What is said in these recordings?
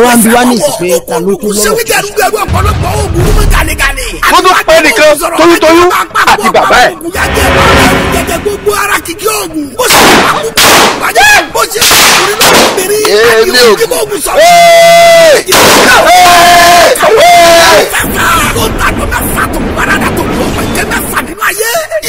wá ń bi wá ní ìsìnkú ta ló kú lọ́wọ́. mo tún pẹ́ nìkan toyúntoyún àti bàbá ẹ̀. èmi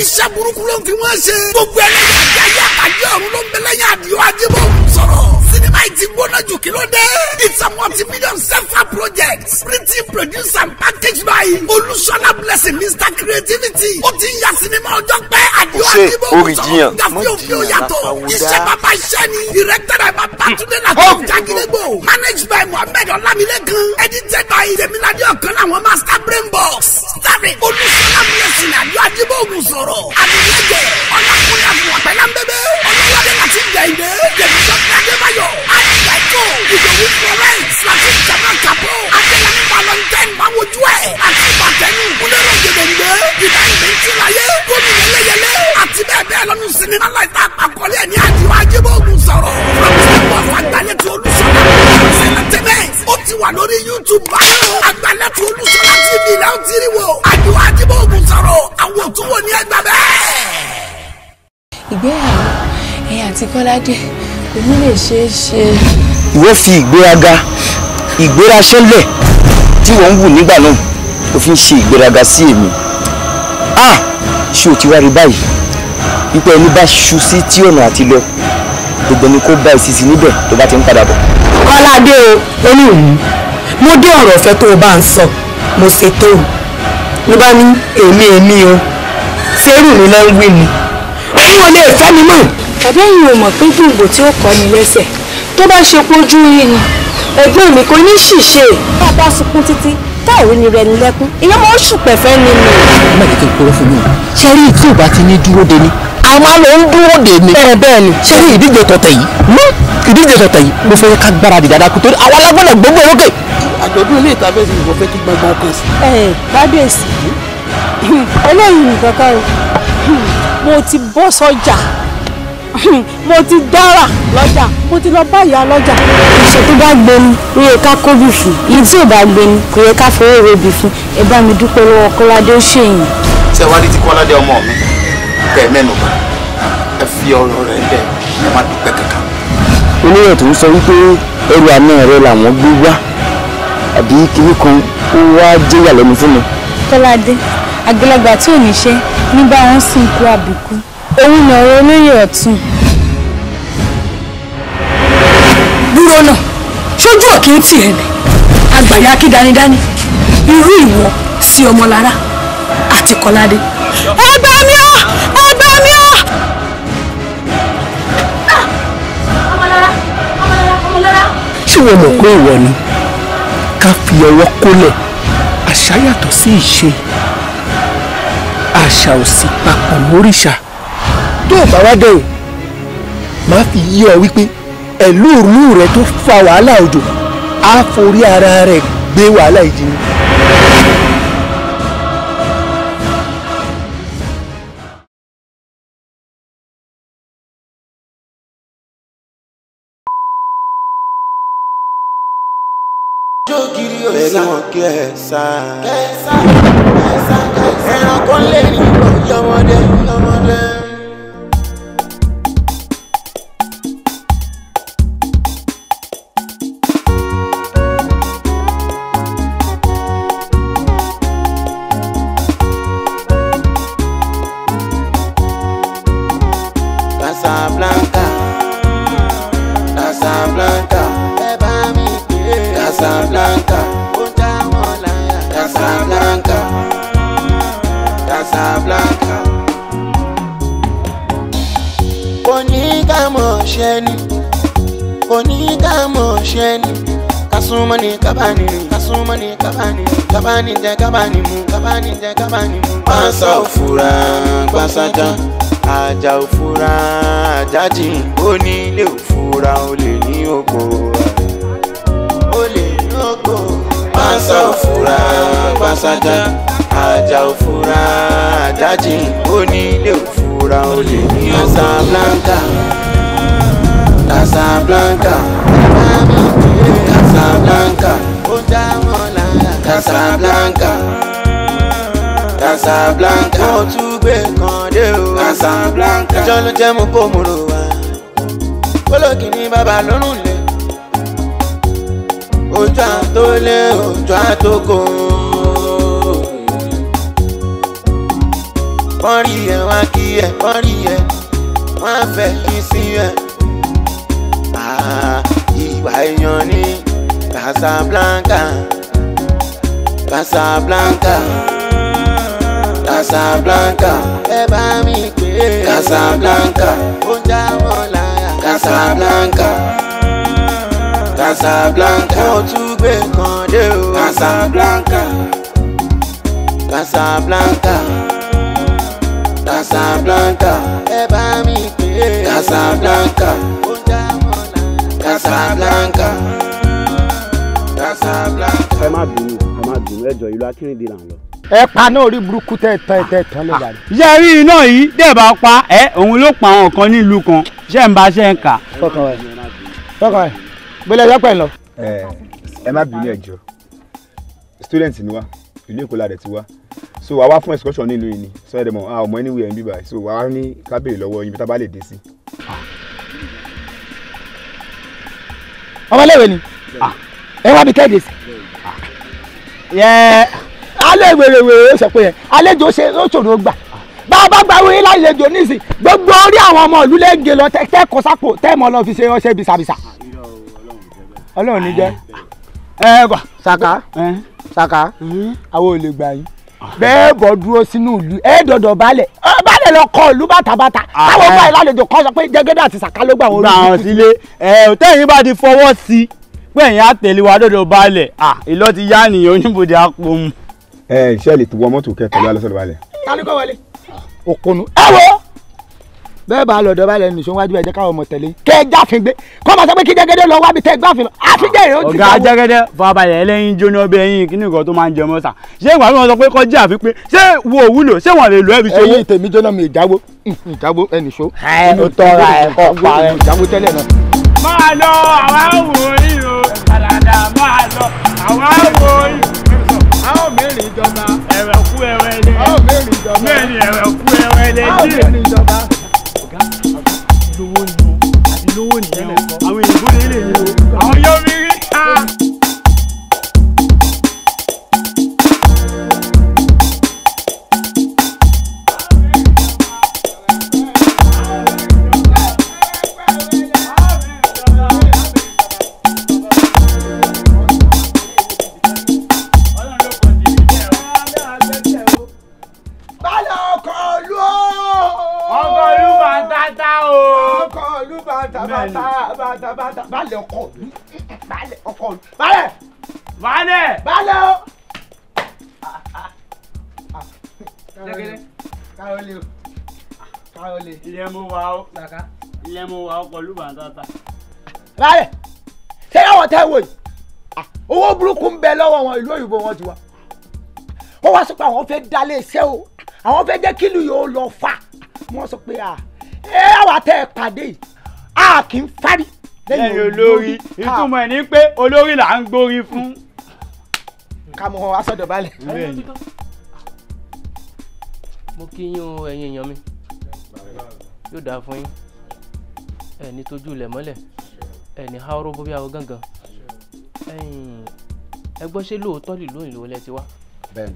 iṣẹ́ burúkú ló ń fi wọ́n ṣe. gbogbo ẹlẹ́yà ayé àtàjẹ́ ọ̀run ló ń bẹ lẹ́yìn Àdìó Ajíbógun sọ̀rọ̀. sinimá yìí ti gbóná jù kí ló dé. it's a multi-million self-help project. written, produced and packaged by Olúṣọlá Blessing Mr Creativity. ó ti ń ya sinimá ọjọ́ pẹ́ Àdìó Ajíbógun sọ̀rọ̀. gàfí òfin òyàtọ̀. iṣẹ́ bàbá iṣẹ́ ni. directed by Babátúndé Lateef Jagilégbò. managed by Mohammed Ọlámilékan. edited by Tèmiládé Ọ̀kan láwọn master brain box. starring Olúṣọlá Blessing Àdìó Ajíbógun sọ̀rọ̀. àdìyẹ́jẹ̀ ọ̀làkùnrin àfọwọ́ pẹ̀lá ń bẹ́bẹ́. ọlọ́wọ́dé láti jẹ̀ǹdé. jẹ̀ǹdé Adébáyọ̀. àdìyẹ́jọ́ ìdòwú Florence láti jama kapo. adéyẹmí Valentine máwojú ẹ̀. àti bàtẹ́nu kúlẹ̀rọ̀ jẹ̀ǹdé. ìdá ìbẹ̀ntìláyé. gómìnà yẹlẹyẹlẹ. àti bẹ́ẹ̀ bẹ́ẹ̀ lọ́nu sinimá láìta àpàkọ́lé ẹ̀ ní Àdìó Ajíbógun sọ̀rọ̀. àgbàlẹ̀tì Olúṣọlá ó ti wà lórí YouTube báyìí. àgbàlẹ̀tì Olúṣọlá TV là ń tiri wo. Àdìó Ajíbógun sọ̀rọ̀. àwọn tó wọ ní ẹgbẹ́ bẹ́ẹ̀. ìgbéyàwó ẹ̀yin àti Kọ́ládé kò ní lè ṣeé ṣe. ìwọ fi ìgbéraga ìgbéraṣẹ́lẹ̀ tí wọ́n ń wù nígbà náà ó fi ń ṣe ìgbéraga sí èmi. ṣé o ti wá rí báyìí wípé ẹni bá ṣu sí tí ọ̀nà àti lọ gbogbo ni kó bá ìsisi níbẹ̀ tó bá ti ń padà bọ̀. Kọ́ládé o ó ní òun mo dé ọ̀rọ̀ ọ̀fẹ́ tó o bá ń sọ mo ṣe tó o ló bá ní èmi o ṣerú mi lọ ń wí ni òun ò lè fẹ́ mi mọ́. tàbí ẹ̀yin ò mọ̀ pé gbòǹgbò tí ó kọ́ ni lẹ́sẹ̀ tó bá ṣe pójú yín ni ẹ̀gbọ́n mi kò ní ṣìṣe. bá a bá sunkún títí táìrí ni rẹ̀ ní lẹ́kún ìyẹn máa ń ṣùpẹ̀fẹ́ ni mi. má jẹ́ kí n kúrò fún mi ṣe rí tí ò bá ti ní dúró de ni a máa lọ ń dúró de ni. bẹ́ẹ̀ ni ṣe rí ìdíje tọ̀tẹ̀ yìí mo fẹ́ ká gbáradì dáadáa kó tó àwọn alágbọ́nà gbogbo ìrókè. àjọ̀dún ilé ìta fẹ́ẹ́ sì mo fẹ́ kí gbọ́ngbọ́n ọkàn sí. kábíyèsí eléyìí nìkan kan mo ti bọ́ sọ́jà mo ti dára lọ́jà mo ti lọ bá ìyá lọ́jà. ìṣe tó bá gbẹni ó yẹ ká kóbì fún èyí tí ò bá gbẹni kò yẹ ká fọwọ́ rẹ̀bì fún ẹ bá mi dúpẹ́ lọ́wọ́ Kọ́ládé ó ṣèyìn. ṣé wàá rí ti Kọ́ládé ọmọ mi kẹ́ ẹ mẹ́nu bá ẹ fi ọ̀rọ̀ rẹ̀ lẹ̀ ẹ má dúpẹ́ kankan. oníyàn tó ń sọ wípé ẹrù àná rẹ làwọn gbé wá àbí kíní kan ó wá jẹ́ ìyàlẹ́nu fún mi. Kọ́ládé àgbàlagbà tí ò ní ṣe ní bá wọn sìn kú àbíkú òun ní ọ̀rọ̀ olóyè ọ̀tún. dúró náà ṣojú òkè ń tì ẹ́ ní àgbàyà kí dánidáni irú ìwọ sí Ọmọlára àti Kọ́ládé. ẹgbẹ́ mi ọ́ ẹgbẹ́ mi ọ́. Ọmọlára. ṣé wọ́n mọ̀ pé ìwọ ni ká fi ọwọ́ kólẹ̀ àṣà yàtọ̀ sí ìṣe àṣà ò sì papọ̀ mórìṣà tó o bá wá dẹ̀ o máa fi yí ọ wípé ẹ̀lúùrú rẹ tó fa wàhálà òjò á forí ara rẹ̀ gbé wàhálà ìjì ni. Bẹ́ẹ̀ni wọn kẹsà ẹranko lè ní yọmọdé. Casablanca, Casablanca, Casablanca, Casablanca, Casablanca. Koni kamo sheni, kasumani kabani je kabani mu. Pasa ofura, pasaja, aja ofura, ajaji, onílé ofura, olè ní oko. Pasa ofura, pasaja, aja ofura, ajaji, onílé ofura, olè ní Casablanca, Casablanca, Casablanca. Casablanca, Casablanca, mo tún gbé kan dé o. Casablanca, ẹjọ́ ló jẹ́ mo kó mo rò wá. Kólókì ní bàbá lọ́rùn lé. Ojú àtólé, ojú àtókò. Wọ́n rí ẹ, wọ́n kí ẹ, wọ́n rí ẹ, wọ́n fẹ́ kí sí ẹ. Ìwà èèyàn ní Casablanca, Casablanca, Casablanca, ẹ bá mi pè é Casablanca, ó já wọn láyà Casablanca, Casablanca, mo tún gbé kan dé o. Casablanca, Casablanca, Casablanca, ẹ bá mi pè é Casablanca, ó já wọn láyà Casablanca, Casablanca. ẹ má bínú ẹjọ́ ìlú Akínrìndé là ń lọ. ẹ pa náà orí burúkú tẹ tán ló yàrá. iṣẹ́ rí iná yìí dẹ́ẹ̀bà pa òun ló pa àwọn kan nílùú kan ṣé ń bá ṣe ń kà. fọkàn ẹ gbélé ẹjọ́ pẹ̀ lọ. ẹ má bínú ẹjọ́ student ni wá ìlú Èkó la dẹ̀ ti wá so àwa fún excursion nílùú yìí ni so ẹ dẹ̀ mọ̀ ọmọ anywhere ń bí báyìí so àwa ní kábèrè lọ́wọ́ ibi tá a bá lè dé sí. ọmọléèwé ni ẹ wá bí kẹ́ẹ̀dé sí. alẹ́ wèrèwèrè ó sọ pé yẹn àlejò ṣe ó ṣòro gbà bá a bá gba wí lálejò nísìn gbogbo orí àwọn ọmọ ìlú lẹ́gẹ̀ẹ́ lọ tẹ́ kọ́ sápò tẹ́ mọ́ lọ fi ṣe ọṣẹ bisabisa. Ọlọ́run ní jẹ́ gbà Sàká àwọn ò lè gbà yín bẹ́ẹ̀ bọ́ dúró sínú ìlú dọ̀dọ̀ balẹ̀ balẹ̀ lọ kọ ìlú bàtàbàtà táwọn bá ìlàlejò kan sọ pé Jẹ́gẹ́dẹ́ àti Sàká ló gbà wọn. gbà wọn sílé tẹ́yìn bá ti fọwọ́ sí pé ẹ̀yìn àtẹ̀lé wa dọ̀dọ̀ balẹ̀ ìlọ ti yá nìyẹn oníbodè àpò mu. ṣé ẹ lè tó wọ mọ́tò kẹtọ lọ lọ́sọ̀rọ̀ balẹ̀. ta ni kò wọlé òkùnù ẹ wo bẹ́ẹ̀ bá lọ́dọ̀ balẹ̀ nìṣó wájú ẹ̀jẹ̀ káwọn ọmọ tẹ̀lé kẹ́ ẹ jáfin gbé kọ́ máa sọ pé kí Jẹ́gẹ́dẹ́ lọ wábi tẹ́ gbáfin lọ àfijẹ́ ìrìn ó ti ọ̀gá Jẹ́gẹ́dẹ́ fọbalẹ̀ ẹlẹ́yin jóná ọbẹ̀ ẹyin kí ni nǹkan tó máa ń jẹ mọ́sà ṣé ìgbà tí wọ́n sọ pé kọjá àfi pé ṣé wo òwúlò ṣé wọ́n lè lo ẹbí ṣòwò. ẹyin tèmi jóná mi ìjáwó ẹnìṣó. ó tọ́ra ẹ̀kọ́ parẹ́. ìjáwó tẹ́lẹ̀ náà. máa lọ àwa wò yìí o kàlàdà máa lọ àwa wò yìí. àwọn mẹ́rin ìjọba. ẹ̀rẹ̀ kú ẹ̀rẹ̀ lé. àwọn mẹ́rin ìjọba. mẹ́rin ẹ̀rẹ̀ kú ẹ̀rẹ̀ lé. àwọn mẹ́rin ìjọba. lówó ni o àti lówó nìyẹn o àwọn èèyàn lè lè ní o àwọn yóò rí rí. Balẹ̀ ọkọ mi balẹ̀ ọkọ mi balẹ̀ balẹ̀ o. Jẹ́gẹ́dẹ́ Káyọ̀lé ilé mo wà ó ilé mo wà ó pẹ̀lú bàtàtà. balẹ̀ ṣé àwọn tẹ́ wò yìí owó burúkú ń bẹ lọ́wọ́ wọn ìlú òyìnbó wọn ti wá ó wá sọ pé àwọn fẹ́ dálé iṣẹ́ o àwọn fẹ́ jẹ́ kílù yóò lọ fà wọ́n sọ pé àwa tẹ́ ẹ pàdé yìí a kì í fárí. lẹ́yìn olórí ìtumọ̀ ẹ̀ ní pé olórí là ń gbórí fún. ká mọ wá sọ́dọ̀ balẹ̀. mo kí yín o ẹ̀yin èèyàn mi yóò dáa fún yín ẹ ní tójú ilẹ̀ mọ́lẹ̀ ẹ ní háóró bó bí àwọn gángan ẹ gbọ́ ṣé lóòótọ́ lè lóyìn lówó lẹ ti wá. bẹ́ẹ̀ni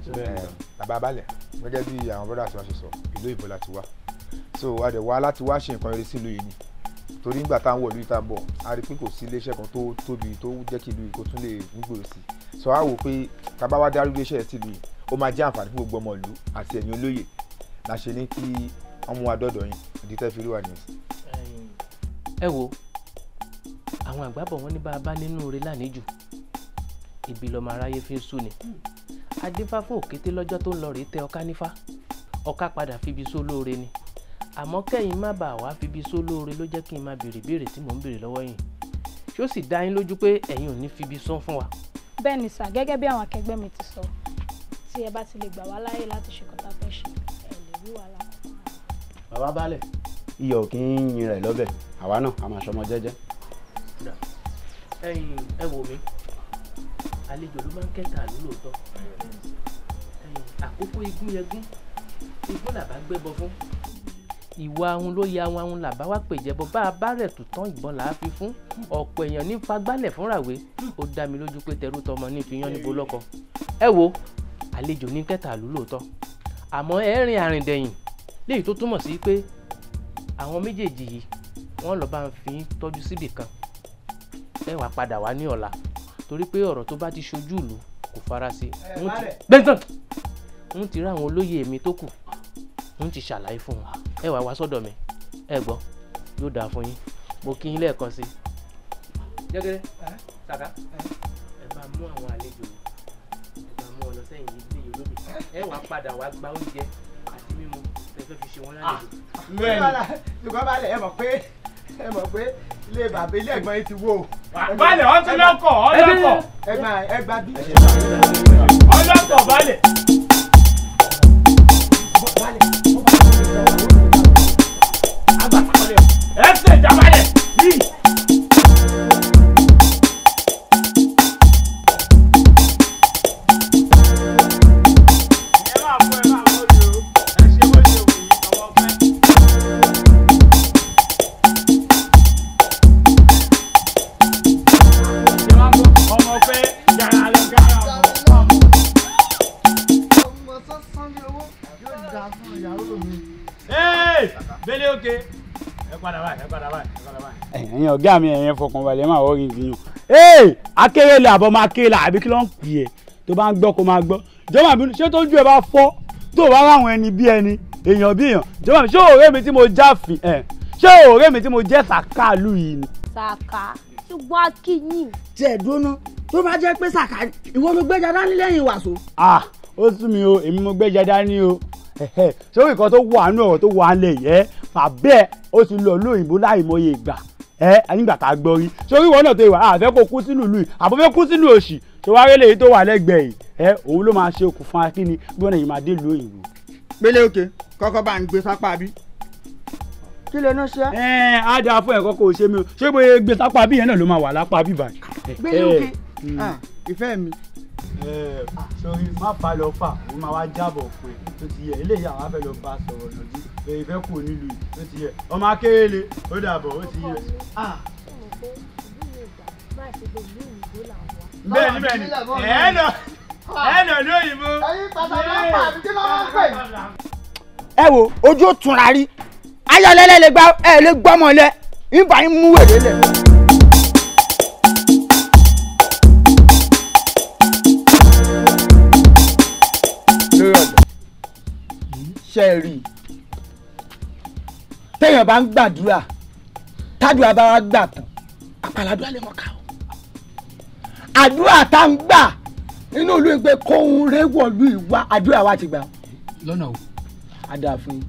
bàbá balẹ̀ gẹ́gẹ́ bí àwọn brothers wa ṣe sọ ìlú ìbò láti wá so a dẹ̀ wá láti wá ṣe nǹkan eré sílùú yìí ni torí nígbà táwọn wọ̀lú ìta bọ̀ a rí pé kò sí iléeṣẹ́ kan tó tóbi tó jẹ́ kí ìlú yìí kó tún lè gbòòrò sí so a wò pé tábà wá dárú iléeṣẹ́ sílùú yìí ó máa jẹ́ àǹfààní fún gbogbo ọmọ ìlú àti ẹ̀yin olóyè la ṣe ní kí ọmọ adọ́dọ̀ yín ìdí tẹ́ fi rí wà nìyẹn. ẹ wo àwọn àgbà bọ̀ wọ́n ní bá a bá nínú rẹ̀ lánìjù ibi lọ́mọ aráyé fi ń sùn ni adífá fún òkété lọ́jọ́ tó ń lọ rèé tẹ ọká nífá ọká padà fibi sólóore ni àmọ́ kẹ́yìn má bàa wá fibi sólóore ló jẹ́ kí n máa béèrè béèrè tí mò ń béèrè lọ́wọ́ yín ṣé ó sì dá yín lójú pé ẹ̀yin ò ní fibi sán fún wa. bẹ́ẹ̀ ni sà gẹ́gẹ́ bí àwọn akẹgbẹ́ mi ti sọ tí ẹ bá ti lè gbà wá láàyè láti ṣe kọ́tà fẹ́ ṣe ẹ lè rí wàhálà kankan. bàbá balẹ̀ iyọ̀ kì í yin rẹ̀ lọ́bẹ̀ àwa náà a máa ṣọmọ jẹ́jẹ́. ẹ wò mí àlejò ló máa ń kẹta àlú lóòótọ́ àkókò igún yẹgún igún làbá gbẹ́bọ fún ìwà ahun ló ya ahun làbá wá pèjẹbọ bá a bá rẹ̀ tó tán ìbọn là á fi fún ọ̀pọ̀ èèyàn ní fagbálẹ̀ fúnràwé ó dá mi lójú pé tẹrú tọmọ ní fiyán níbo lọ́kọ ẹ wo àlejò ní kẹta àlú lóòótọ́ àmọ́ ẹ rìn àrìndẹ̀yìn léyìí tó túmọ̀ sí pé àwọn méjèèjì yìí wọ́n lọ bá ń fi tọ́jú síbì kan ẹ wàá padà wá ní ọ̀la torí pé ọ̀rọ̀ tó bá ti ṣojú ìlú kò fara sí bẹ́ńtàn ń ti rí àwọn olóyè mi tó kù ń ti ṣàlàyé fún wọn ẹ wàá wá sọ́dọ̀ mi ẹ gbọ́ yóò dáa fún yín mo kí yín lẹ́ẹ̀kan sí i. jẹ́gẹ́rẹ́ sàkà ẹ bá mú àwọn àlejò ẹ bá mú ọ lọ sẹ́yìn ilé yìí olómi ẹ wàá padà wàá gba oúnjẹ àti mímu ẹ fẹ́ fi ṣe wọn lálejò. ṣùgbọ́n balẹ̀ ẹ mọ̀ pé ilé bàbá ilé ẹ̀gbọ́n yìí ti wó. balẹ̀ wọ́n ti lọ́kọ̀ ọlọ́kọ̀. ẹgbà bí. ọlọ́kọ̀ balẹ̀. ẹ ṣe ìjàbalẹ̀ yìí. bẹ́lẹ̀ òkè ẹ padà báyìí. ẹ̀yin ọ̀gá mi ẹ̀yin fọkànbalẹ̀ máa wọ́ rí yín. akérèlé àbọ̀ máa kéré la àbí kí ló ń pè é tó bá ń gbọ́ kó máa gbọ́. jọ̀wọ́ àbí ṣé tójú ẹ bá fọ́ tó o bá ráwọn ẹni bí ẹni èèyàn bí èèyàn jọ̀wọ́ àbí ṣé ọ̀rẹ́ mi tí mo jáfin ṣé ọ̀rẹ́ mi tí mo jẹ́ sàká lù yìí ni. sàká ṣùgbọ́n akínyìn. tiẹ̀ dúró tó bá jẹ́ pé sàká ìwọ ló gbéjà dání lẹ́yìn wàsó. ó sú mi o èmi mo gbéjà dání o sórí nǹkan tó wà nínú ọ̀rọ̀ tó wà ń lẹ̀ yẹ fàbẹ́ ó ti lọ lóyìnbó láì mọye ìgbà nígbà tá a gbọ́ rí sórí ìwọ náà tó ìwà àfẹ́ kó kú sínú ìlú yìí àbọ̀fẹ́ kú sínú òṣì ṣòwárí lèyí tó wà lẹ́gbẹ̀ẹ́ yìí òun ló máa ṣe okùnfà kíni bí wọ́n náà yìí máa dé ìlú òyìnbó. gbélé òkè kọ́kọ́ bá ń gbé sápá bí. kí lè ná ṣe. á dáa fún ẹ̀kọ́ kó o ṣe mi o ṣé bóyá gbé sápá bí yẹn náà ló máa wà lápá bí báyìí. gbélé òkè ìfẹ́ mi. sori má fa lọ fà òun máa wá jábọ̀ pé tó ti yẹ eléyìí àwọn afẹ́ lọ bá sọ̀rọ̀ lọ́jú ìfẹ́ kù nílùú yìí tó ti yẹ ọmọ akérèlé ó dàbọ̀ ó ti yẹ. bẹ́ẹ̀ni ẹ̀ẹ́nà lóyìnbó. ẹ wo ojú ó túnra rí ayọ̀lẹ́lẹ́ lè gbá ẹ lè gbọ́mọ lẹ ìbá yín mú wèrè lẹ. lórí ọ̀dọ̀ ṣe rí i téèyàn bá ń gbàdúrà tádùá bá wá gbà tán àpàládùá lè mọ̀ ká o àdúrà tá ń gbà nínú ìlú ìgbé kóhun réwọ̀lú ìwà àdúrà wa ti gbà lọ́nà o àdá fún yín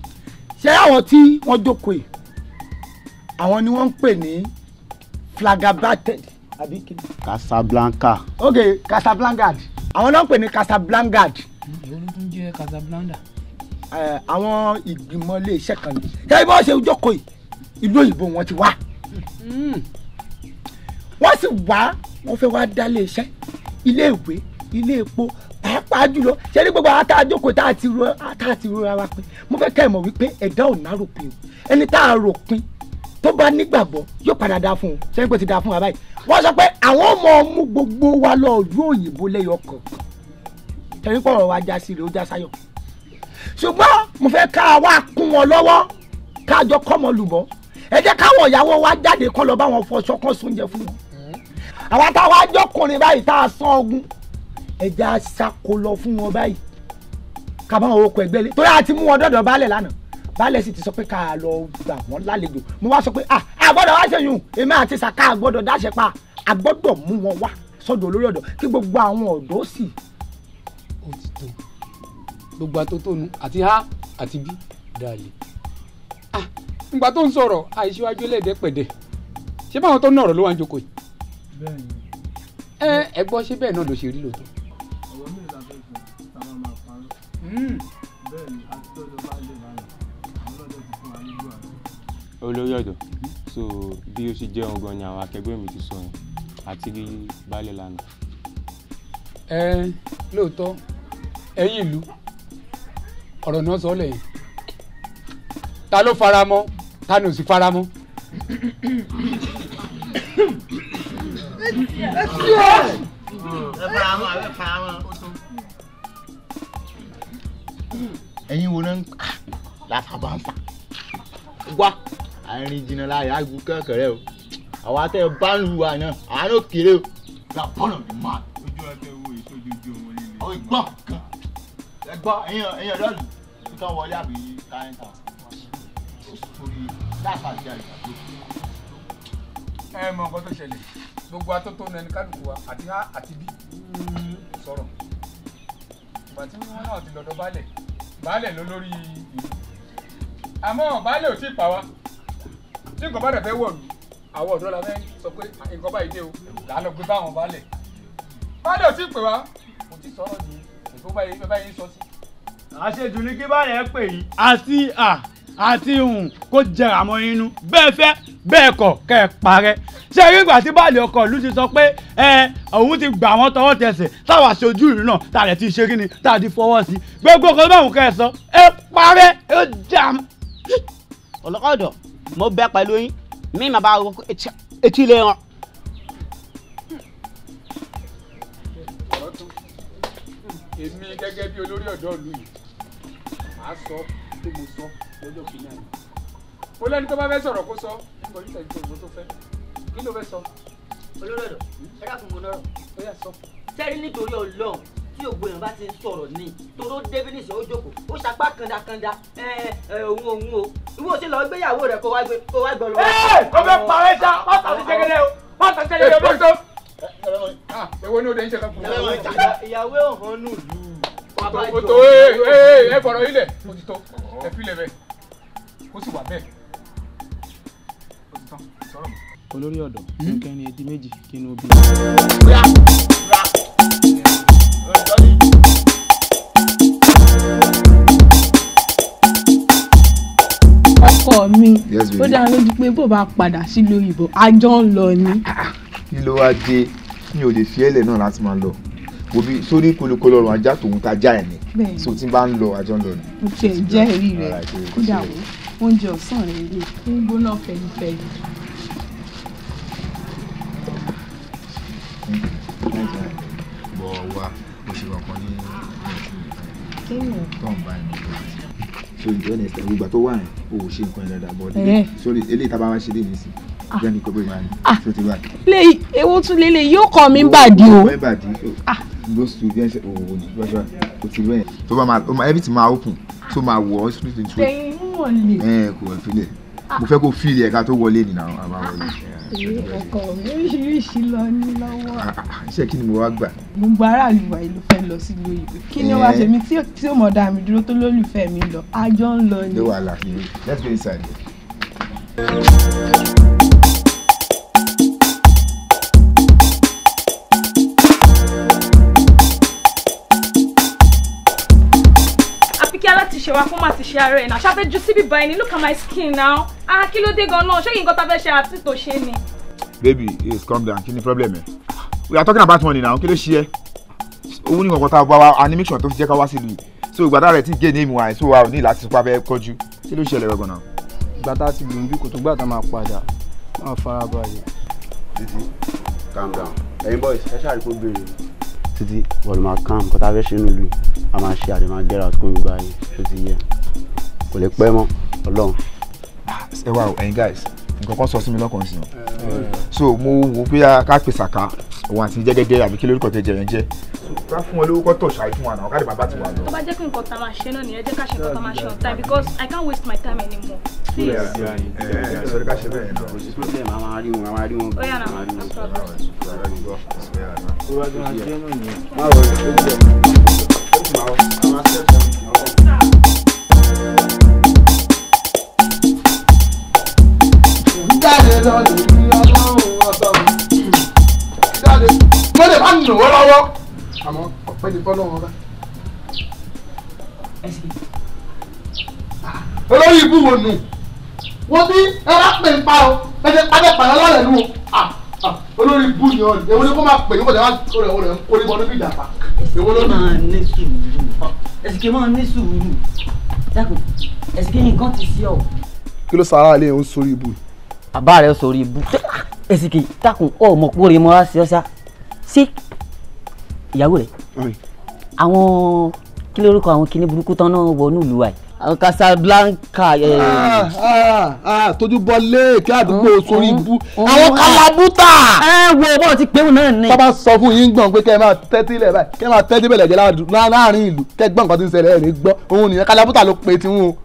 ṣé àwọn tí wọ́n jókòó yìí àwọn ni wọ́n ń pè ní flagabated àbí kí ni. Casablanca. ok Casablanca àwọn náà ń pè ní Casablanca. ìwọ ló tún jẹ́ Casablanca. àwọn ìgbìmọ̀ ilé iṣẹ́ kan ní kẹ́bí wọ́n ṣe jókòó yìí ìlú òyìnbó wọn ti wá wọ́n sì wá wọ́n fẹ́ wá dá ilé iṣẹ́ ilé ìwé ilé epo pàápàá jùlọ ṣe ní gbogbo àtà àjókòó tá a ti rora wa pé mo fẹ́ kẹ́ ẹ̀ mọ̀ wípé ẹ̀dá ò ná ròpin o ẹni tá a ròpin tó bá nígbàgbọ́ yóò padà dáa fún un ṣe ní pé ti dáa fún wa báyìí wọ́n sọ pé àwọn ọmọ mú gbogbo wa lọ ìlú òyìnbó lẹ́yọ kọ̀ọ̀kan ṣe ní pọ̀rọ̀ wa já sí rè ó já sáyọ̀ ṣùgbọ́n mo fẹ́ ká wá kún wọn lọ́wọ́ káàjọ kọ́mọ lùbọ́ ẹ jẹ́ káwọn ìyàwó wa jáde kọ́ lọ bá wọn fọṣọ kọ́ sóúnjẹ fún wọn àwọn táwa jọkùnrin báyìí tá a san ogun ẹ jẹ́ àṣàkó lọ fún wọn báyìí ká bá wọn okò ẹgbẹ́ lé torí àti mú wọn dọ́dọ̀ baálẹ̀ lánàá baálẹ̀ sì ti sọ pé ká lọ gbà wọ́n lálejò mo wá sọ pé àgbọ́dọ̀ wá ṣe yùn èmi àti sàká àgbọ́dọ̀ dáṣẹ pa àgbọ́dọ̀ mú wọn wá sọ́dọ̀ olórí ọ̀dọ́ kí gbogbo àwọn ọ̀dọ́ sì. ó ti tó gbogbo atótónu àti a àti b dalẹ̀ nígbà tó ń sọ̀rọ̀ àìsíwájú ẹlẹ́dẹ̀pẹ̀dẹ̀ ṣé báwọn tó ń nọ̀rọ̀ ló wá ń jókòó yìí. bẹ́ẹ̀ni. ẹ gbọ́ ṣé bẹ́ẹ̀ náà ló ṣe rí lóòótọ́. ọ̀rọ̀ mi ìlànà ìfẹ́ táwọn máa parọ́. bẹ́ẹ̀ni àti tó lọ bá lè lánàá àwọn ọlọ́dẹ ti fún wa nílùú àná. olórí ọ̀dọ́ so bí ó ṣe jẹ́ ohun gan ni àwọn akẹgbẹ́ mi ti sọ yẹn àti rí baálé lánàá. lóòótọ́ ẹ̀yin ìlú ọ̀rọ̀ náà sọ lẹ́yìn ta ló fara mọ́ ta ni ò sì fara mọ́. ẹ̀yin wo náà láfàbà ń fà wá àárín jìnnà láàyè àgùn kẹ̀kẹ́rẹ́ o àwọn àtẹ báńlù wa náà àánú kéré o la bọ́ọ̀lù ní máa. ojú ọtẹ wo èso ojú ọmọ líle. ọ̀ ìgbọ́n kan ẹgbọ́ ẹ̀yìn ọ̀dọ́lù tó tán wọlé àbí káyọ̀tà sórí dáàbà jẹ́ ìgbàgbọ́. ẹ mọ nǹkan tó ṣẹlẹ̀ gbogbo atótónu ẹni kálukú wa àti a àti b sọ̀rọ̀ ìgbà tí wọ́n náà ti lọ́dọ̀ baálẹ̀ ló lórí ìlú àmọ́ baálẹ̀ ò tí ì pa wá tí nǹkan bá dẹ̀ fẹ́ wọ̀lú àwọn ọ̀dọ́ la fẹ́ sọ pé nǹkan báyìí dé o là á lọ gbé báwọn baálẹ̀ ò tí ì pè wá kò tí ì sọ̀rọ̀ ní ètò báyìí sọ sí. àṣejù ni kí baálẹ̀ pè yín àti kó jẹrà mọ́ inú bẹ́ẹ̀ fẹ́ bẹ́ẹ̀ kọ̀ kẹ́ ẹ parẹ́ ṣé rí ìgbà tí baálẹ̀ ọkọ̀ ìlú ti sọ pé òun ti gbà wọ́n tọwọ́ tẹsẹ̀ táwa aṣojú ìlú náà tá a lè ti ṣe kí ni tá a ti fọwọ́ sí gbogbo nǹkan báwọn kẹ́ ẹ sọ ẹ parẹ́ ẹ jà mọ́. ọlọ́kọ̀dọ̀ mo bẹ pẹ̀lú yín mi máa bá etí ilé wọn. èmi gẹ́gẹ́ bí olórí ọ̀dọ́ ìlú yìí màá sọ pé mo sọ lọ́jọ́ kìíní àná mo lẹ́ni tó bá fẹ́ sọ̀rọ̀ kó sọ nígbà tí ìtẹ̀jú tó fẹ́ kí ló fẹ́ sọ. olórí ọ̀dọ́ ẹ dákun mo lọ́rọ̀ ó yà sọ. sẹ́rí nítorí ọlọ́run tí ògbóyàn bá ti ń sọ̀rọ̀ ní toró débí níṣẹ́ ó jókòó ó sapá kandakanda òun o ìwọ ṣe lọ gbéyàwó rẹ kó wá gbọ́ lọ. ó fẹ́ parẹ́ sá pátá ti jẹ́gẹ́dẹ́ o pátá ti jẹ́gẹ́dẹ́ o tó. èwo ni o de ń ṣe kan fún mi. ìyàwó ọ̀hún nù lù. o tó ẹ fọ̀rọ̀ ilẹ̀ o ti tó ẹ fi lẹ̀ bẹ́ẹ̀ ó sì wà bẹ́ẹ̀ o ti tán sọ̀rọ̀. olórí ọ̀dọ́ nǹkan ni edi méjì kí ni ó bí. ọkọ mi ó dá lójú pé bó bá padà sílùú òyìnbó àjọ ń lọ ni. kí ló wá dé mi ò lè fi ẹlẹ náà láti máa lọ òbí sórí kolokolo ọrùn ajá tòun ta já ẹ ní so tí n bá ń lọ àjọ ń lọ ni. mo tiẹ̀ jẹ́ ẹ̀rí rẹ̀ kódà wò oúnjẹ ọ̀sán rẹ̀ lè ń gbóná fẹ̀lifẹ̀li. bọ̀ wá o ṣe wà kan ní tó ń bá ẹ̀ so ìjọ ní ẹsẹ̀ ìgbà tó wà yẹn o ò ṣe nǹkan yẹn dáadáa bọ́ sórí eléyìí tábà wá ṣe lé nìsín jẹ́ ní kókó ìmáà ní tó ti báyìí. lè ewu tún lélẹ̀ yóò kọ́ mi bàdí o. ọ̀pọ̀ ìbàdí ló sùn bí ẹsẹ̀ òwò ní gbọ́dọ̀ kò ti bẹ́ẹ̀ tó bá máa everything máa open tó máa wọ̀ ọ́ split into. tẹ̀yìn wọlé. kò wọ́n filẹ̀ mo fẹ́ kó fíìlì ẹ̀ka tó wọlé nìyà àwọn wọlé. ọkọ mi oríṣiríṣi lọ ní lọ́wọ́. iṣẹ́ kí ni mo wá gbà. gbogbo aráàlú wa ló fẹ́ lọ sí ìlú òyìnbó kí ni wàá ṣe mí tí ó mọ̀ dá mi dúró tó lólùfẹ́ mi lọ àjọ ń lọ ni. ló wà láàfin let's go inside. láti ṣe wa fún máa ti ṣe ara ẹ̀ náà ṣáfẹ́ ju síbí báyìí ni look at my skin now kí ló dé gan-an ṣé kí nǹkan tá a fẹ́ ṣe àti tó ṣe ni. baby please calm down kí ni problem ẹ we are talking about money now kí ló ṣe ẹ owó ní nǹkan tá a bá wa animation tó fi jẹ́ ká wá sílùú so ìgbàdá rẹ̀ ti gé ní ìmú àìsàn wa ò ní láti pa fẹ́ kọjú kí ló ṣẹlẹ̀ gbọ̀ngàn náà. gbàtà ti gbìyànjú kò tó gbàtà máa padà máa fara balẹ̀. títí calm down ẹ̀yin boys ẹ ṣáà rí kó béèrè títí wọ́n máa calm nǹkan tá a fẹ́ ṣe nílùú yìí a máa ṣe àdèmá get out kó mi báyìí ó ti yẹ kò lè pẹ́ mọ́ ọlọ́run. ẹ wá o ẹ̀yin guys nǹkan kan sọ sí mi lọ́kàn sí i so mo wo pé ká pè sàká òun àti jẹ́gẹ́dẹ́ àbí kí lórúkọ tẹ jẹ̀rẹ̀ ń jẹ́ ká fún wọn lówó kọ́ tọ̀ ṣáì fún wa náà ká lè bàbá ti wà lọ. tó bá jẹ́ pé nǹkan tá a máa ṣe náà nìyẹn jẹ́ ká ṣe nǹkan tá a máa ṣe on time because I can't waste my time anymore. sọ̀rọ̀ ká ṣe bẹ́ẹ̀ náà. kò sí problem a máa rí wọn a máa rí wọn. ó yà náà no problem. jáde lọ lè rí ọlọ́run ọ̀sán jáde mo lè má nù ọ́ lọ́wọ́ àmọ́ ọ̀pẹ́ ní fọ́lọ́run ọba. olórí ibú wo nù wọ́n bí ẹ bá pè ń pa ọ ẹ ṣe padà pàdé lọ́rẹ̀ nù o olórí ibú ni ọ èwo ni kó máa pè ní kó tẹ̀ wá kórè ń kórè bọ́ níbi ìjàpá. Ẹ̀sìnkẹ́ máa ní sùúrù. Ẹ̀sìnkẹ́ máa ní sùúrù. Dákun, Ẹ̀sìnkẹ́ nǹkan ti sí ọ. Kí ló sara ilé ń sórí ibu? Bàbá rẹ̀ sórí ibu. Ẹ̀sìnkẹ́ dákun ọmọ kúrò mọ́ wá sí ọ́sá. Sí ìyàwó rẹ̀. Àwọn kí lórúkọ àwọn kinní burúkú tán náà wọnú ìlú wa yìí. Àwọn Casablanca. Tójú bọ́lé kí àdúgbò sórí ibu. Àwọn kalabuta. Wo bọ́ọ̀ ti pé òun náà ní. Tọ́ bá sọ fún yín gbọ̀n pé kẹ́ ẹ máa tẹ́tí lẹ̀ báyìí kẹ́ ẹ máa tẹ́tí bẹ̀lẹ̀ jẹ́ láàrin ìlú kẹ́ ẹ gbọ́n nǹkan tí ń ṣẹlẹ̀ ẹ̀ ní gbọ́ òun nìyẹn kalabuta ló pe tiwọn o.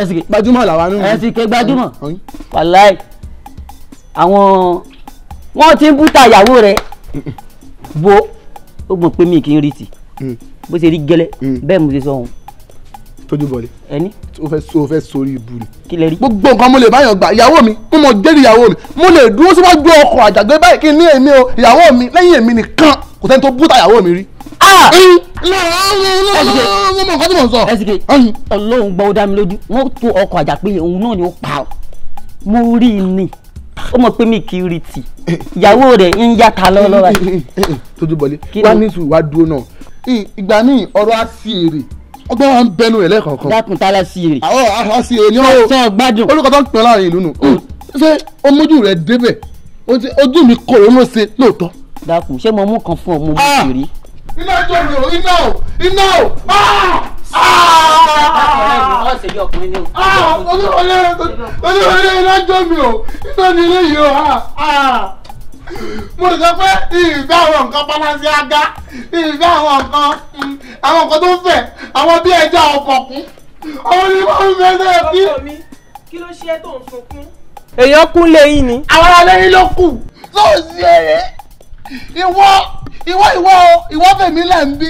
Ẹ̀sìnkẹ́ gbajúmọ̀ làwọn nínú. Ẹ̀sìnkẹ́ gbajúmọ̀. Wàláì àwọn wọ́n ti ń búta ìyàwó rẹ̀ wo ó gbọ́n pé mi kì í rí tì bó ṣe rí gẹ́lẹ́ bẹ́ẹ̀ mo ṣe sọ ohun. Tójú bọ̀lé. Ẹni. o fẹ́ sórí ibu ni. Kí lẹ rí. gbogbo nǹkan mo lè báyọ̀ gbà ìyàwó mi mo mọ̀ jẹ́rìí ìyàwó mi mo lè dúró síwájú ọkọ̀ àjàgbé báyìí kí n ní èmi o ìyàwó mi lẹ́yìn èmi nìkan kò sẹ́ni tó búta ìyàwó mi rí. mo mọ̀ nǹkan tí mo sọ. Ẹ̀sìnkẹ́ Ọlọ́run gbọ́ ó dá mi lójú wọ́n tó ọkọ̀ àjàgbé òun náà ni ó pa ọ́ mo rí i ní ó mọ̀ pé mi kì í rí tì ìyàwó rẹ̀ ń yàtà lọ́wọ́lọ́wọ́. Tójú bọ̀lé wá ní sùúrù wá dúró náà ìgbà míì ọ̀rọ̀ á sí èrè ọgbọ́n wa ń bẹnu rẹ̀ lẹ́ẹ̀kọ̀ọ̀kan. Dákun tá a la sí èrè. àwọn á sí èrè ní ọ̀rọ̀ sọ gbádùn. orúkọ tó ń pè láàrin ìlú nù. ṣé omójú rẹ̀ débẹ̀ ojú mi kò ló ṣe lóòótọ́. Dákun ṣé mo mú kan fún ọ mo mú kiri. iná jọ mi o iná o iná o. olùwọlé iná jọ mi o iná ni ilé yìí o. mo lè sọ pé ìfẹ́ àwọn nǹkan balance aga ìfẹ́ àwọn nǹkan tó ń fẹ̀ àwọn bí ẹja ọ̀pọ̀kún àwọn ni wọ́n ń fẹ́ sẹ́yìn kí. ọkọ mi kí ló ṣe é tó ń sunkún. èèyàn kún lẹ́yìn ni. àwọn alẹ́yìn ló kù tó sí èrè ìwọ fèmí lẹ̀ ń bí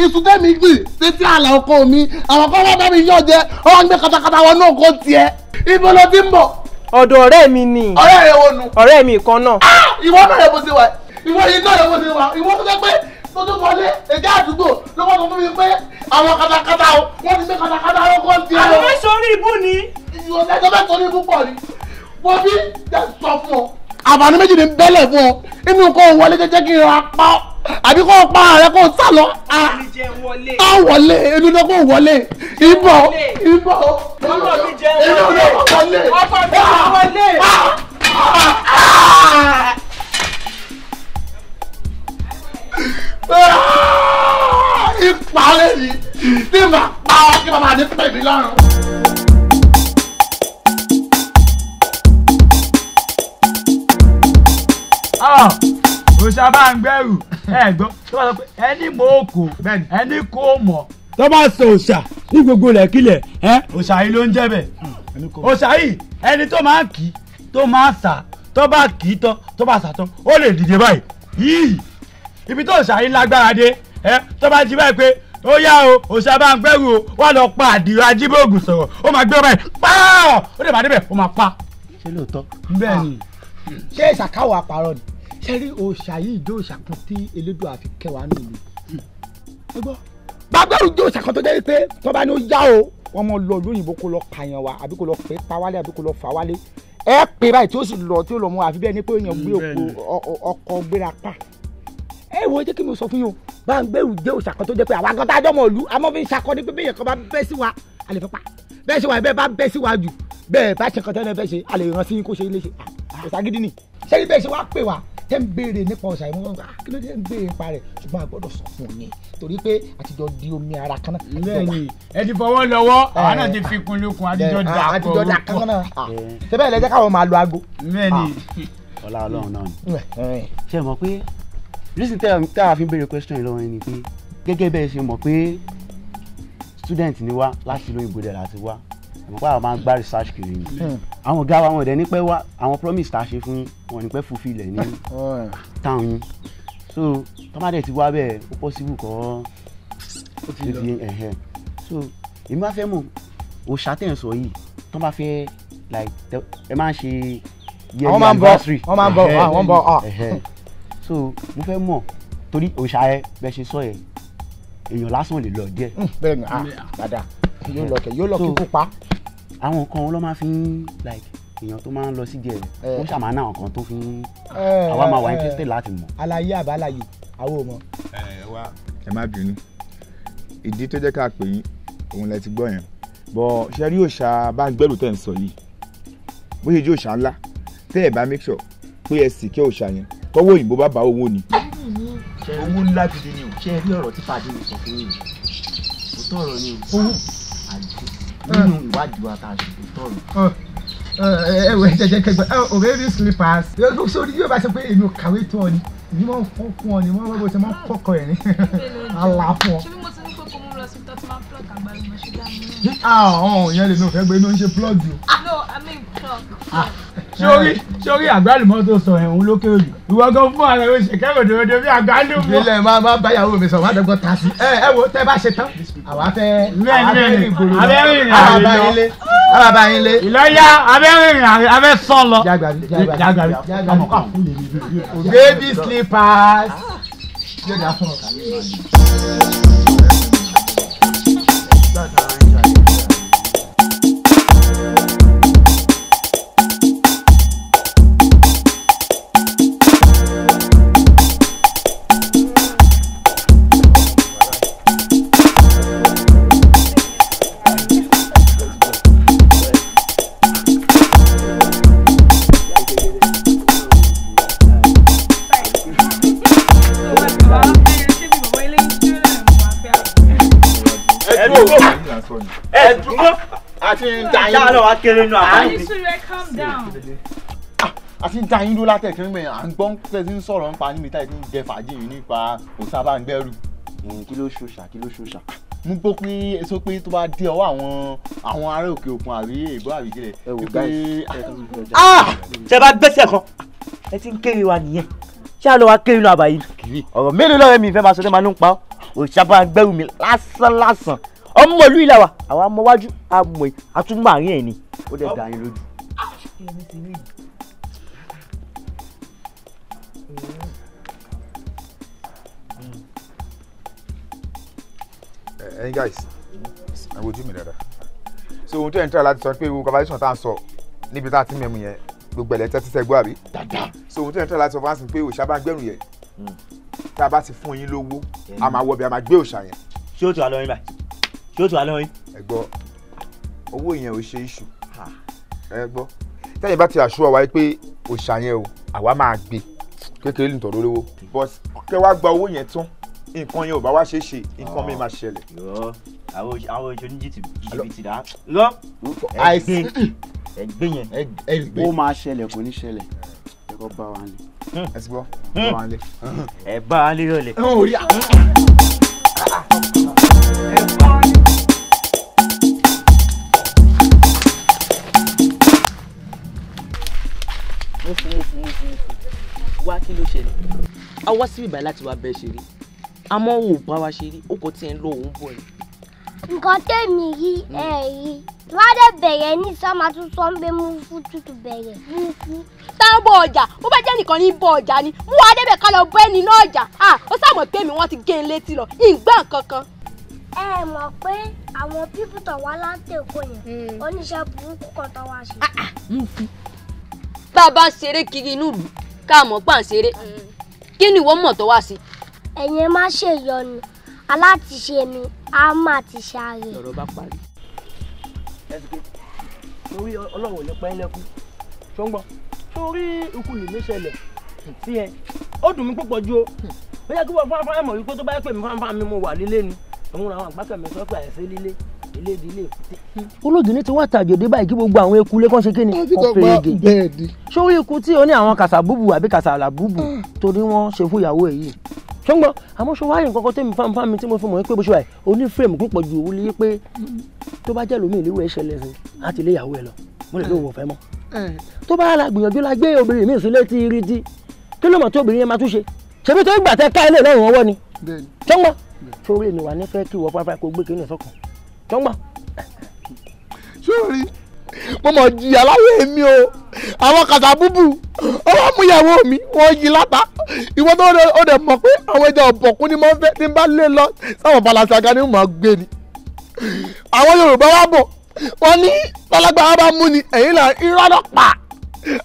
ìsú tẹ́mi gbìn sétí àlà ọkọ mi àwọn kan wọ́n bá mi yọ̀ jẹ́ wọ́n gbé katakata wọn náà kó tiẹ̀ ibo ló ti ń bọ̀. ọ̀dọ̀ ọ̀rẹ́ mi ni. ọ̀rẹ́ rẹ wo nu. ọ̀rẹ́ mi kan náà. ìwọ náà yẹ bó ṣe wà ìwọ yìí náà yẹ bó ṣe wà ìwọ tó jẹ́ pé tójú wọlé ẹ̀jẹ̀ àdúgbò ló wọ́n sọ fún mi pé àwọn katakata o wọ́n ti gbé katakata wọn kó tiẹ̀. àwọn fẹ́ sórí ibú ni. ìwọ lẹ́jọ́ fẹ́ sórí ibú pọ̀ ni wọ́n bí jẹ́ sọ fún ọ àbànú méjì ní bẹ́lẹ̀ fún ọ inú kó wọlé jẹ́jẹ́ kí n ra pa ọ́ àbí kó pa ààrẹ kó sá lọ. a wọlé inú náà kó wọlé ibọ̀ ibọ̀ ọkọ mi jẹ wọlé ọkọ mi jẹ wọlé. ìpàlẹ̀ yìí ní màá pa ọ́ kí bàbá ní pè mí lọ́rùn. òòṣà bá ń gbẹ́rù ẹ gbọ́ tó bá sọ pé ẹni mọ̀ òkò ẹni kò mọ̀ tó bá sọ òòṣà ní gbogbo lẹ́kílẹ̀ òòṣà yìí ló ń jẹ́ bẹ̀ òòṣà yìí ẹni tó máa ń kì í tó máa ń sà tó bá kì í tán tó bá sà tán ó lè dìde báyìí yìí ibi tó òòṣà yìí lágbára dé tó bá jí báyìí pé ó yá o òòṣà bá ń gbẹ́rù o wà lọ pa àdìrò ajíbòògùn sọ̀rọ̀ ó máa gbé ọ báyìí pààrọ̀ ó lè má débẹ̀ ó máa pa. ṣé lóòótọ́. bẹ́ẹ̀ ni. ṣé ìṣàkáwọ̀ àpárọ̀ ni ṣe rí òòṣà yìí jó òòṣà kan tí Elédùà fi kẹwàá nílùú ẹ gbọ́ gbàgbẹ́rù jó òòṣà kan tó jẹ́ pé tó bá ní ó yá o wọ́n mọ̀ lọ lóyìnbó kó lọ pààyàn wa àbí kó lọ pè é pa wálé àbí kó lọ fà wálé ẹ pè báyìí tí ó sì lọ tí ó lọ mọ àfi bẹ́ẹ̀ ni pé èèyàn gbé ọkọ̀ gbéra pa ẹ wo jẹ́ kí mi sọ fún yín o Gbàgbẹ́rù jẹ́ òòṣà kan tó jẹ́ pé àwa gan tá a jọmọ ìlú àmọ́ fi ń ṣakọni pé bẹ́ẹ̀ kan bá bẹ́ sí wa a lè fi pa bẹ́ẹ̀ ṣe wà bẹ́ẹ̀ bá bẹ́ sí wa jù bẹ́ẹ̀ bá ṣe kan tẹ́lẹ̀ fẹ́ ṣe a lè ràn sí yín kó ṣe ilé ṣe òòṣà gidi ni ṣé ibẹ̀ ṣe wá pè wá tẹ́ ń béèrè nípa ọ̀sà ìmọ̀ wọn kí ló dé ń béèrè nípa rẹ̀ ṣùgbọ́n a gbọ́dọ̀ sọ fún un ni torí pé àtijọ́ di omi ara kan náà. bẹ́ẹ̀ni ẹ ti fọwọ́ lọ́wọ́ àwọn náà ti fi kun lókun àtijọ́ dà kan náà ṣé bẹ́ẹ̀ lẹ́jẹ́ káwọn máa lo aago. bẹ́ẹ̀ni. ọlá Ọlọ́run náà ni ṣe mọ̀ pé reason tẹ́ a fi ń béèrè question yìí lọ́wọ́ yín ni pé gẹ́gẹ́ bẹ́ẹ̀ ṣe mọ̀ pé student ni wá láti ìlú òyìnbó dẹ̀ láti wá àmọ́ pé àwọn máa ń gbá research kiri ni àwọn ọ̀gá wa wọn dẹ̀ ní pẹ́ wá àwọn promise tá a ṣe fún wọn ní pẹ́ fulfill ẹ̀ ní town yín so tọ́mádé ti wá bẹ́ẹ̀ ó possible kọ́ ó ti fi so èmi bá fẹ́ mọ̀ òòṣà tẹ̀ ń sọ yìí tọ́ bá fẹ́ like ẹ máa ń ṣe yearly anniversary wọ́n máa ń bọ̀ wọ́n bọ̀ so mo fẹ́ mọ̀ torí òòṣà ẹ bẹ́ẹ̀ ṣe sọ yẹ èèyàn lásán lè lọ díẹ̀. bẹ́ẹ̀ ni dáadáa yóò lọ kí kú pa. àwọn nǹkan wọn ló máa fi ń like èèyàn tó máa ń lọ sí díẹ̀ ó ṣàmánà àwọn kan tó fi ń àwa máa wà interested láti mọ̀. àlàyé àbáláyé àwọn ò mọ̀. ó ẹ má bínú ìdí tó jẹ́ ká pè yín òun lẹ ti gbọ́ yẹn bọ́ ṣe rí òòṣà Báńgbẹ́rù tẹ̀ ń sọ yìí bó ṣe jẹ́ òòṣà ńlá tẹ́ ẹ̀ bá make sure pé ẹ sì kẹ́ òòṣà yẹn tọ́wọ́ òyìnbó bá bá owó ni. owó ńlá gidi ni o ṣe rí ọ̀rọ̀ tí fàdé mi sọ fún yín kò tọrọ ni o àjẹ nínú ìwádìí wa tá a ṣe kò tọrọ. ẹwẹ jẹjẹ kẹgbẹ ọ̀rẹ́ rí slippers sórí yóò bá ṣe pé èmi ò kàwé tó ọ ni ní wọn fọ fún ọ ni wọn bó ṣe máa ń kọkọ ẹ ní àlà fún ọ. ṣé bí mo ti ní pé kó mú lọ sí tó ti máa ń plug àgbàlù mọ̀ ṣe dá mi ní. ìyẹn lè ní òfẹ́ gbé inú ń ṣe plug o. no I mean plug. sórí àgbálùmọ́ tó sọ ẹ̀hún ló kéré jù ìwọ gan fún ara rẹ ṣèkẹ́ òdòdó bí àgbálùmọ́. ilé máa báyàwó mi sọ máa dọ́gbọ́n ta sí ẹ wo tẹ́ bá ṣe tán àwa fẹ́ ìgboro lọ àbá yín lé. ìlọ́yà abẹ́rìn abẹ́ sọ lọ. jágbàrí baby slippers. yóò dá fún ọ. àti ń da yín lọ wá kéré nù àbáyé. àti ń da yín ló látẹ̀kẹ́ ń gbẹ̀yìn à ń gbọ́n pẹ́ tí ń sọ̀rọ̀ nípa níbi táyì tí ń jẹ fàájì yìí nípa òòṣà Báńgbẹ́rù. kí ló ṣòṣà. mú gbọ́ pé èso pé tó bá dé ọwọ́ àwọn ará òkè òkun àbí èbó àbíkílẹ̀. ẹ wò báyìí ṣe bá gbèsè kan ẹ ti ń kéré wa nìyẹn ṣé àlọ́ wa kéré nù àbáyé ọ̀rọ̀ mélòó lọ́rẹ́ mi ìfẹ́ máa sọ dé máa ló ń pa òòṣà Báńgbẹ́rù mi lásán ọmọ ìlú ìlà wa àwa ọmọ wájú àmọ́ ẹ àtúmọ̀ àárín ẹ̀ ni ó dẹ̀ dá yín lójú. ẹ̀yin guys ẹ wojú mi dáadáa so ohun tó ẹ̀ ń tẹ́lẹ̀ láti sọ pé ewu conversation tá à ń sọ níbi tá a ti mẹ́mu yẹn gbogbo ẹ̀lẹ́ tẹ́tí sẹ́gbọ́ àbí so ohun tó ẹ̀ ń tẹ́lẹ̀ láti sọ fún wa sí pé òòṣà Báńgbẹ́rù yẹn tá a bá ti fún yín lówó a máa wọ bí a máa gbé òòṣà yẹn. ṣé o tún wà lọ́yìn báyìí ṣé o tún wà lọ́yìn. ẹ gbọ́ owó yẹn ò ṣe iṣu ẹ gbọ́ tẹ́yìn bá ti àṣọ wa pé òòṣà yẹn o àwa máa gbé kékeré nìtọ̀ lólówó but kẹ́ wá gba owó yẹn tán nǹkan yẹn ò bá wá ṣe é ṣe nǹkan mi máa ṣẹlẹ̀. yọ àwọn oṣù ní jìbìtì dá yọ ẹgbẹ́ yẹn ó máa ṣẹlẹ̀ kò ní ṣẹlẹ̀ ẹ kọ́ bá wa lé. ẹ ti gbọ́ bá wa lé. ẹ bá wa lé rọlẹ̀. wá kí ló ṣẹlẹ̀ a wá sí ìbàlẹ̀ láti wá bẹ́ẹ̀ ṣeré àmọ́ ò bá wa ṣeré ó kò tiẹ̀ ń lọ òun bọ̀ ni. nǹkan tèmi rí rí ládẹ bẹ̀rẹ̀ ní sọ́mà tún sọ ń gbé mú fún tútù bẹ̀rẹ̀ mú fún. táwọn bọ ọjà ó bá jẹ́ nìkan ní bọ ọjà ni mú wa débẹ̀ ká lọ bọ́ ẹni náà ọjà ó sàmọ̀ pé mi wọ́n ti gé e létí lọ ìgbọ́n kankan. ẹ mọ̀ pé àwọn pípù tó wá láti Èkó yẹn oníṣẹ́ burúkú kan tó wá ṣe. mú fún tá a bá ń ṣeré kiri inú ìlú ká mọ̀ pà ń ṣeré kí ni ìwọ mọ̀ tó wá sí. ẹ̀yin má ṣèyọnu alátiṣe mi á má ti ṣàárẹ̀. lọ́rọ̀ bá parí. torí ọlọ́run ní pẹ́ lẹ́kún ṣọ́ngbọ́n torí ikú lè mí ṣẹlẹ̀ sí ẹ ó dùn mí púpọ̀ ju o ó yẹ kí wọ́n fún afárá mọ̀ wípé tó bá yẹ pé mi fáfá mi mo wà lílé ni òun làwọn àgbákẹ́ mi sọ pé àìsí lílé ilé ìdílé èkúté. olóògùn ti wá tàjòdè báyìí kí gbogbo àwọn eku lé kán ṣe kí ni ọ̀fẹ́rẹ́gẹ̀ sórí ikú tí o ní àwọn kàṣàbùbù àbí kàṣàlàbùbù torí wọ́n ṣe fún ìyàwó ẹ̀ yìí ṣùgbọ́n àmọ́ ṣe wáyé nǹkan kan tẹ́mi fáńfáń mi tí mo fi mọ̀ pé bó ṣe wà oní fírèmù púpọ̀ ju òun lé pé tó bá jẹ́ lómi ìléwọ́ ẹ̀ ṣẹlẹ̀ sí láti ilé ìyàwó ẹ̀ lọ mo lè lóun ò fẹ́ mọ́ tó bá la gbìyànjú la gbé obìnrin mi sílé tí rí di kí ló mọ̀ tí obìnrin yẹn máa tún ṣe ṣebí tó gbà tẹ ká ilé lẹ́yìn ọwọ́ ni ṣùgbọ́n sórí èmi wà ní fẹ́ kí wọ́n fáfá kó gbé kí ní ìsọ̀kan ṣùgbọ́n. sórí mo mọ̀ jìyà láyé mi o àwọn kàṣàbùbù ọwọ́ mú ìyàwó mi wọ́n yí lápá ìwọ tó ó dẹ̀ mọ̀ pé àwọn ẹja ọ̀bọ̀kún ni mo ń fẹ́ tí n bá lé lọ sáwọn balasaga ni mo máa gbé ni àwọn Yorùbá wa bọ̀ wọ́n ní alágbára bá mú ni ẹ̀yìn là irọ́ lọ pa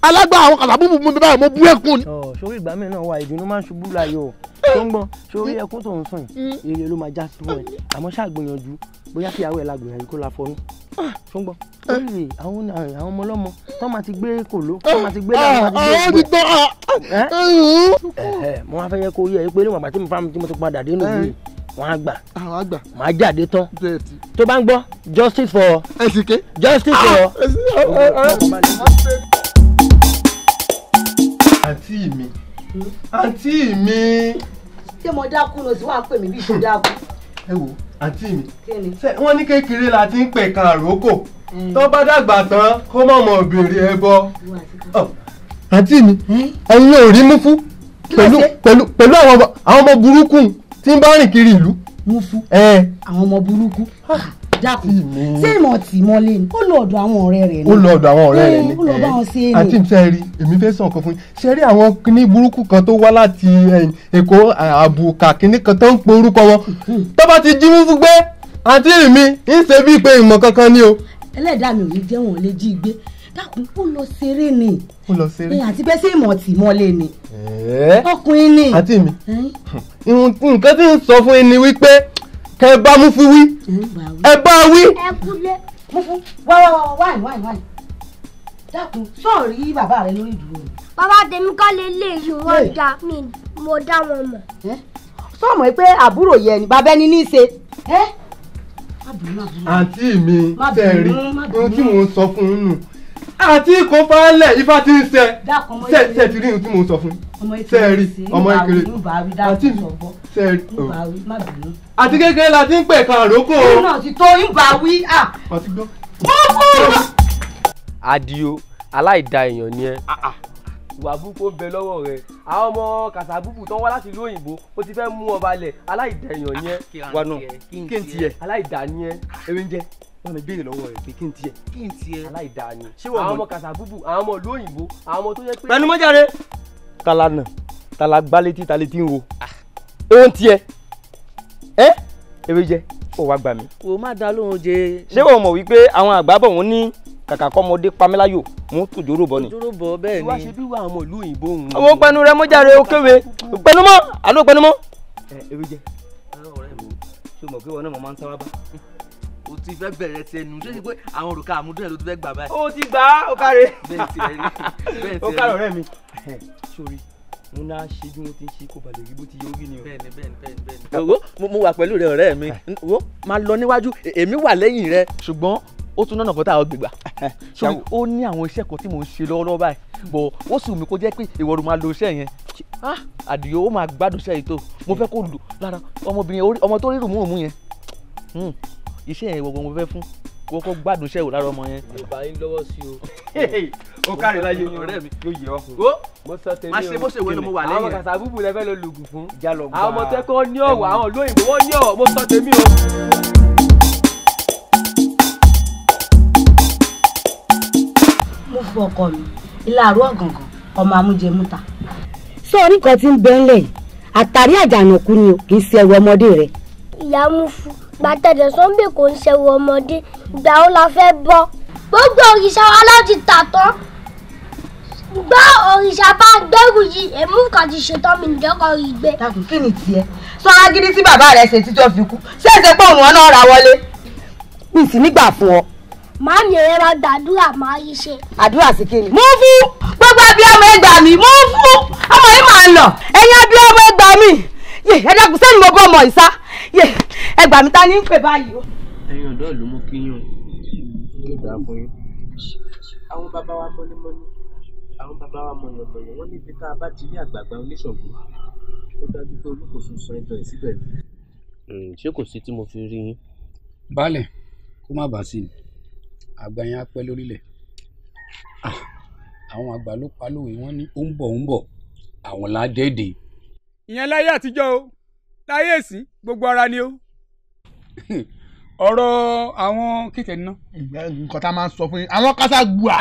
alágbára àwọn kàṣàbùbù mú mi báyìí mo bú ẹkún ni. sórí ìgbà mi náà wà ìdùnnú máa ń ṣubú láyò tó ń gbọ́n sórí ẹkún tó ń sùn yìí eré ló máa já sí fún ẹ àmọ́ ṣàgbìyànjú bóyá kí ìyàwó ẹ la gbìyànjú kó la fọnú tó ń gbọ́n lórí àwọn ọmọ ọlọ́mọ tó máa ti gbé kòló tó máa ti gbé dáhùn máa ti gbé mo wá fẹ́ yẹ kó yẹ pé níwọ̀n àti mi fáwọn tí mo ti padà dé nù yìí wọ́n á gbà máa jáde tán tó bá ń gbọ́ justice for justice for. àǹtí mi. ṣé mo dákú lọ sí wàá pè mí bí ìṣó dákú. ẹ wo àǹtí mi wọ́n ní kékeré la ti ń pẹ̀ka àrókò tó bá dàgbà tán kó má mọ̀ béèrè ẹbọ. àǹtí mi ẹ̀yin ò rí mú fún pẹ̀lú àwọn ọmọ burúkú tí ń bá rìn kiri ìlú. mú fún àwọn ọmọ burúkú dákú ṣé ìmọ̀ tì mọ́lé ni ó lọ ọ̀dọ̀ àwọn ọ̀rẹ́ rẹ̀ ni. ó lọ ọ̀dọ̀ àwọn ọ̀rẹ́ rẹ̀ ni ó lọ bá wọn ṣe é ni. àǹtí mi fẹ́ rí èmi fẹ́ sàn kan fún yín ṣe rí àwọn kíní burúkú kan tó wá láti Èkó àbùkà kíní kan tó ń pe orúkọ wọn tó bá ti jí mú fún gbé àǹtí mi ń ṣe bíi pé ìmọ̀ kankan ni o. ẹlẹ́dàá mi ò ní jẹ́ wọn lè jí gbé dákun ó lọ ṣeré ni. ó lọ ṣeré. àti pé ṣé ìmọ̀ tì mọ́lé ni. ọkùnrin ni. àǹtí mi nǹkan tí ń sọ fún yín ni wípé kẹ ẹ bá mú fún wí ẹ bá wí. ẹ kúlé. mú fún wáyé dákun sọ̀rí bàbá rẹ lórí ìdúró ni. bàbá tèmi kọ́ lè lè yí wọ́n dá mi mo dá wọn mọ̀. sọ̀mọ́ pé àbúrò yẹn ni bàbá ẹni ní í ṣe. àǹtí mi tẹ̀rí ohun tí mò ń sọ fún un nù àti kò falẹ̀ ifá ti ń ṣe ti rí ohun tí mò ń sọ fún un sẹ́ẹ̀rì ọmọ ìkéré àǹtí mi sẹ́ẹ̀rì àti kékeré la ti ń pè kan àrókò. òun náà ti tó ìbá wí. àti gbọ́. Àdìó aláìda èèyàn ni ẹ ìwà burúkú bẹ lọ́wọ́ rẹ àwọn ọmọ kàṣàbùbù tó ń wá láti ìlú òyìnbó ó ti fẹ́ mú ọba lẹ̀ aláìda èèyàn ni ẹ wà náà kí n tiẹ̀ aláìda ni ẹ ewé ń jẹ wọn mi béèrè lọ́wọ́ rẹ pé kí n tiẹ̀ aláìda ni àwọn ọmọ kàṣàbùbù àwọn ọmọ ìlú òyìnbó àwọn ọmọ tó yẹ pé. pẹ̀lú mọ́jáde tala nà tala gbá létí ta létí ń wo ewu ń tiẹ̀ ewé jẹ ó wá gbà mí. o má dá lóhùn jẹ. ṣé o mọ̀ wípé àwọn àgbà bọ̀ wọ́n ní kàkà kọ́mọdé pamẹ́láyò mú tòjóró bọ́ ni. tòjóró bọ́ bẹ́ẹ̀ ni. ìwà ṣe bí wà àwọn ìlú òyìnbó òun. àwọn pẹnu rẹ mọ́jáde ó kéwe pẹnu mọ́ àló pẹnu mọ́. ewé jẹ ọ̀rẹ́ mi ṣé o mọ̀ pé wọn náà mo máa ń sáwá bá. o ti fẹ́ bẹ̀rẹ̀ tẹnu ṣé ti pé àwọn òrùka àmúdúrà ló ti fẹ́ gbà báyìí. o ti gbà á o káre. bẹ́ẹ̀ ti rẹ rí o káre ọ̀rẹ́ mi. sori mo náà ṣe bí wọ́n ti ń ṣe kó balẹ̀ rí bó ti yẹ orí ni o. bẹ́ẹ̀ni. owó mo wà pẹ̀lú rẹ ọ̀rẹ́ mi owó máa lọ níwájú èmi wà lẹ́yìn rẹ ṣùgbọ́n ó tún náà kọ́ta àwọn gbègbà sórí ó ní àwọn iṣẹ́ kan tí mò ń ṣe lọ́wọ́lọ́wọ́ báyìí bọ̀ ó sì wù mí kó jẹ́ pé ìwọ ló máa lo iṣẹ́ yẹn Àdìó ó máa gbádùn iṣẹ́ yìí tó mo fẹ́ kó lò lára ọmọbìnrin ọmọ tó rí rùmùrùmù yẹn iṣẹ́ yẹn gbogbo mo fẹ́ fún kó kó gbádùn iṣẹ́ wò lára ọmọ yẹn. yorùbá yín lọ́wọ́ sí o. ó kárí láyé ọ̀rẹ́ mi yóò yẹ ọ́. mo sọ tèmi o má ṣe bó ṣe wẹ́ ló mo wà lẹ́yìn rẹ̀. àwọn kàṣàbùbù lẹ fẹ́ lọ lùgùn fún. àwọn ọmọ tẹ́kọ̀ọ́ ní ọ̀wọ̀ àwọn olóyìnbó wọ́n ní ọ̀wọ̀ mo sọ tèmi o. mo fún ọkọ mi ìlàrú ọ̀gàngàn ọmọ amújẹmúta. sọ orí kan tí ń bẹ ńlẹ̀ yìí àtàrí àjànàkú ni o kì í ṣe ẹrù ọmọdé rẹ. ìyá mú fún gbàtẹ̀dẹ̀ sọ́ńbẹ̀ kò ń ṣẹ̀wọ̀ ọmọdé ìgbà ó la fẹ́ bọ́ gbogbo òrìṣà wa láti tà tán gbọ́ òrìṣà bá gbẹ́rù yìí èmú kan ti ṣetán mi nìjọ́kọ̀ rí gbé. dákun kí ni tiẹ̀ sọ agídí tí bàbá rẹ ṣe títí ó fi kú ṣé èsè pé òun náà ra wọlé mi sì nígbà fún ọ. màámi ẹ̀rẹ́ máa gbàdúrà máa rí ṣe. àdúrà sí kí ni. mú fún gbogbo abiyamọ ẹgbà mi mú fún ọmọ yìí máa ń lọ ẹ̀yin abiyamọ ẹgbà mi ẹ dákun sẹ́ni mo bọ́ ọmọ ìsá ẹgbà mi ta ní ń pè báyìí o. ẹ̀yin ọ̀dọ́ ìlú mú kí yàn yóò dáa fún yín. àwọn bàbá wa mọ́nímọ́ní àwọn bàbá wa mọ̀yànmọ̀yàn wọ́n níbi tá a bá ti rí àgbààgbà oníṣọ̀gbọ́n ó dájú pé olùkóso sọ ìtàn ẹ̀ síbẹ̀. ṣé kò sí tí mo fi rí yín. baálẹ̀ kó má bàa sí ni àgbà yẹn á pẹ́ lórílẹ̀ àwọn àgbà ló pa lówe wọ́n ní ó ń bọ̀ àwọn ládẹ́ẹ̀dẹ́. ìyẹn láyé àtijọ́ o láyé èsì gbogbo ara ni o ọ̀rọ̀ àwọn kíkẹ́ níná. nǹkan tá a máa ń sọ fún yín àwọn kásá-gbùà.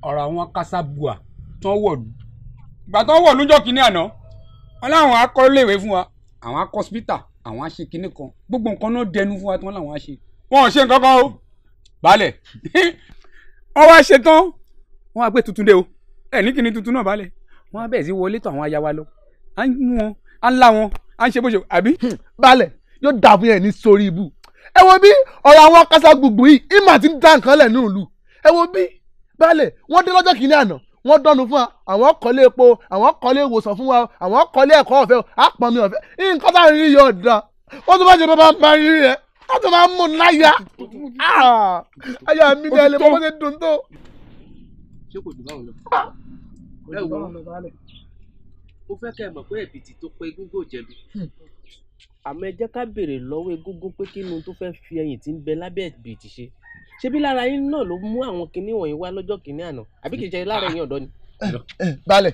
ọ̀rọ̀ àwọn kásá-gbùà tó ń wọ̀lú ìgbà tó ń wọ̀lú jọ́ kínní àná wọn láwọn akọ́ léèwé fún wa àwọn akọ́ hospital àwọn á ṣe kinní kan gbogbo nǹkan náà dẹnu fún wa tí wọ́n láwọn á ṣe wọn ò ṣe nǹkan kan o baálẹ̀ wọ́n wá ṣe tán wọ́n wá gbé tuntun dé o ẹ̀ ní kíni tuntun náà baálẹ̀ wọ́n á bẹ̀rẹ̀ sí wọlé tó àwọn aya wa lọ á mú wọn à ń la wọn à ń ṣe bó ṣe àbí. balẹ̀ yóò dà fún yẹn ní sórí ibù ẹ wo bí ọ̀rọ̀ àwọn akásá gbogbo yìí ìmọ̀ àti ń dá nǹkan lẹ̀ ní ìlú ẹ wo bí balẹ̀ wọ́n dé lọ́jọ́ kìíní àná wọ́n dọ́nu fún wa àwọn kọ́lé epo àwọn kọ́lé ìwòsàn fún wa àwọn kọ́lé ẹ̀kọ́ ọ̀fẹ́ àpọ̀nmi ọ̀fẹ́ nǹkan tá à ń rí yọ ọ̀dà wọ́n tún bá ṣe bàbá máa rí rẹ̀ wọ́n tún máa ń mú náyà ayà mi ní ẹlẹ́mọ̀ bó ṣe dùn tó. ṣé kò dùn báwọn lọ. ẹ wo mo fẹ́ kẹ́ ẹ mọ̀ pé ẹ̀bìtì tó pé egúngún ò jẹ̀bi. àmọ́ ẹ jẹ́ ká béèrè lọ́wọ́ egúngún pé kí ni tó fẹ́ fi ẹyìn tí ń bẹ lábẹ́ ẹ̀bìtì ṣe. ṣebí lára yín náà ló mú àwọn kinní wọ̀nyí wá lọ́jọ́ kìíní àná àbí kìí ṣe lára yín ọ̀dọ́ ni. balẹ̀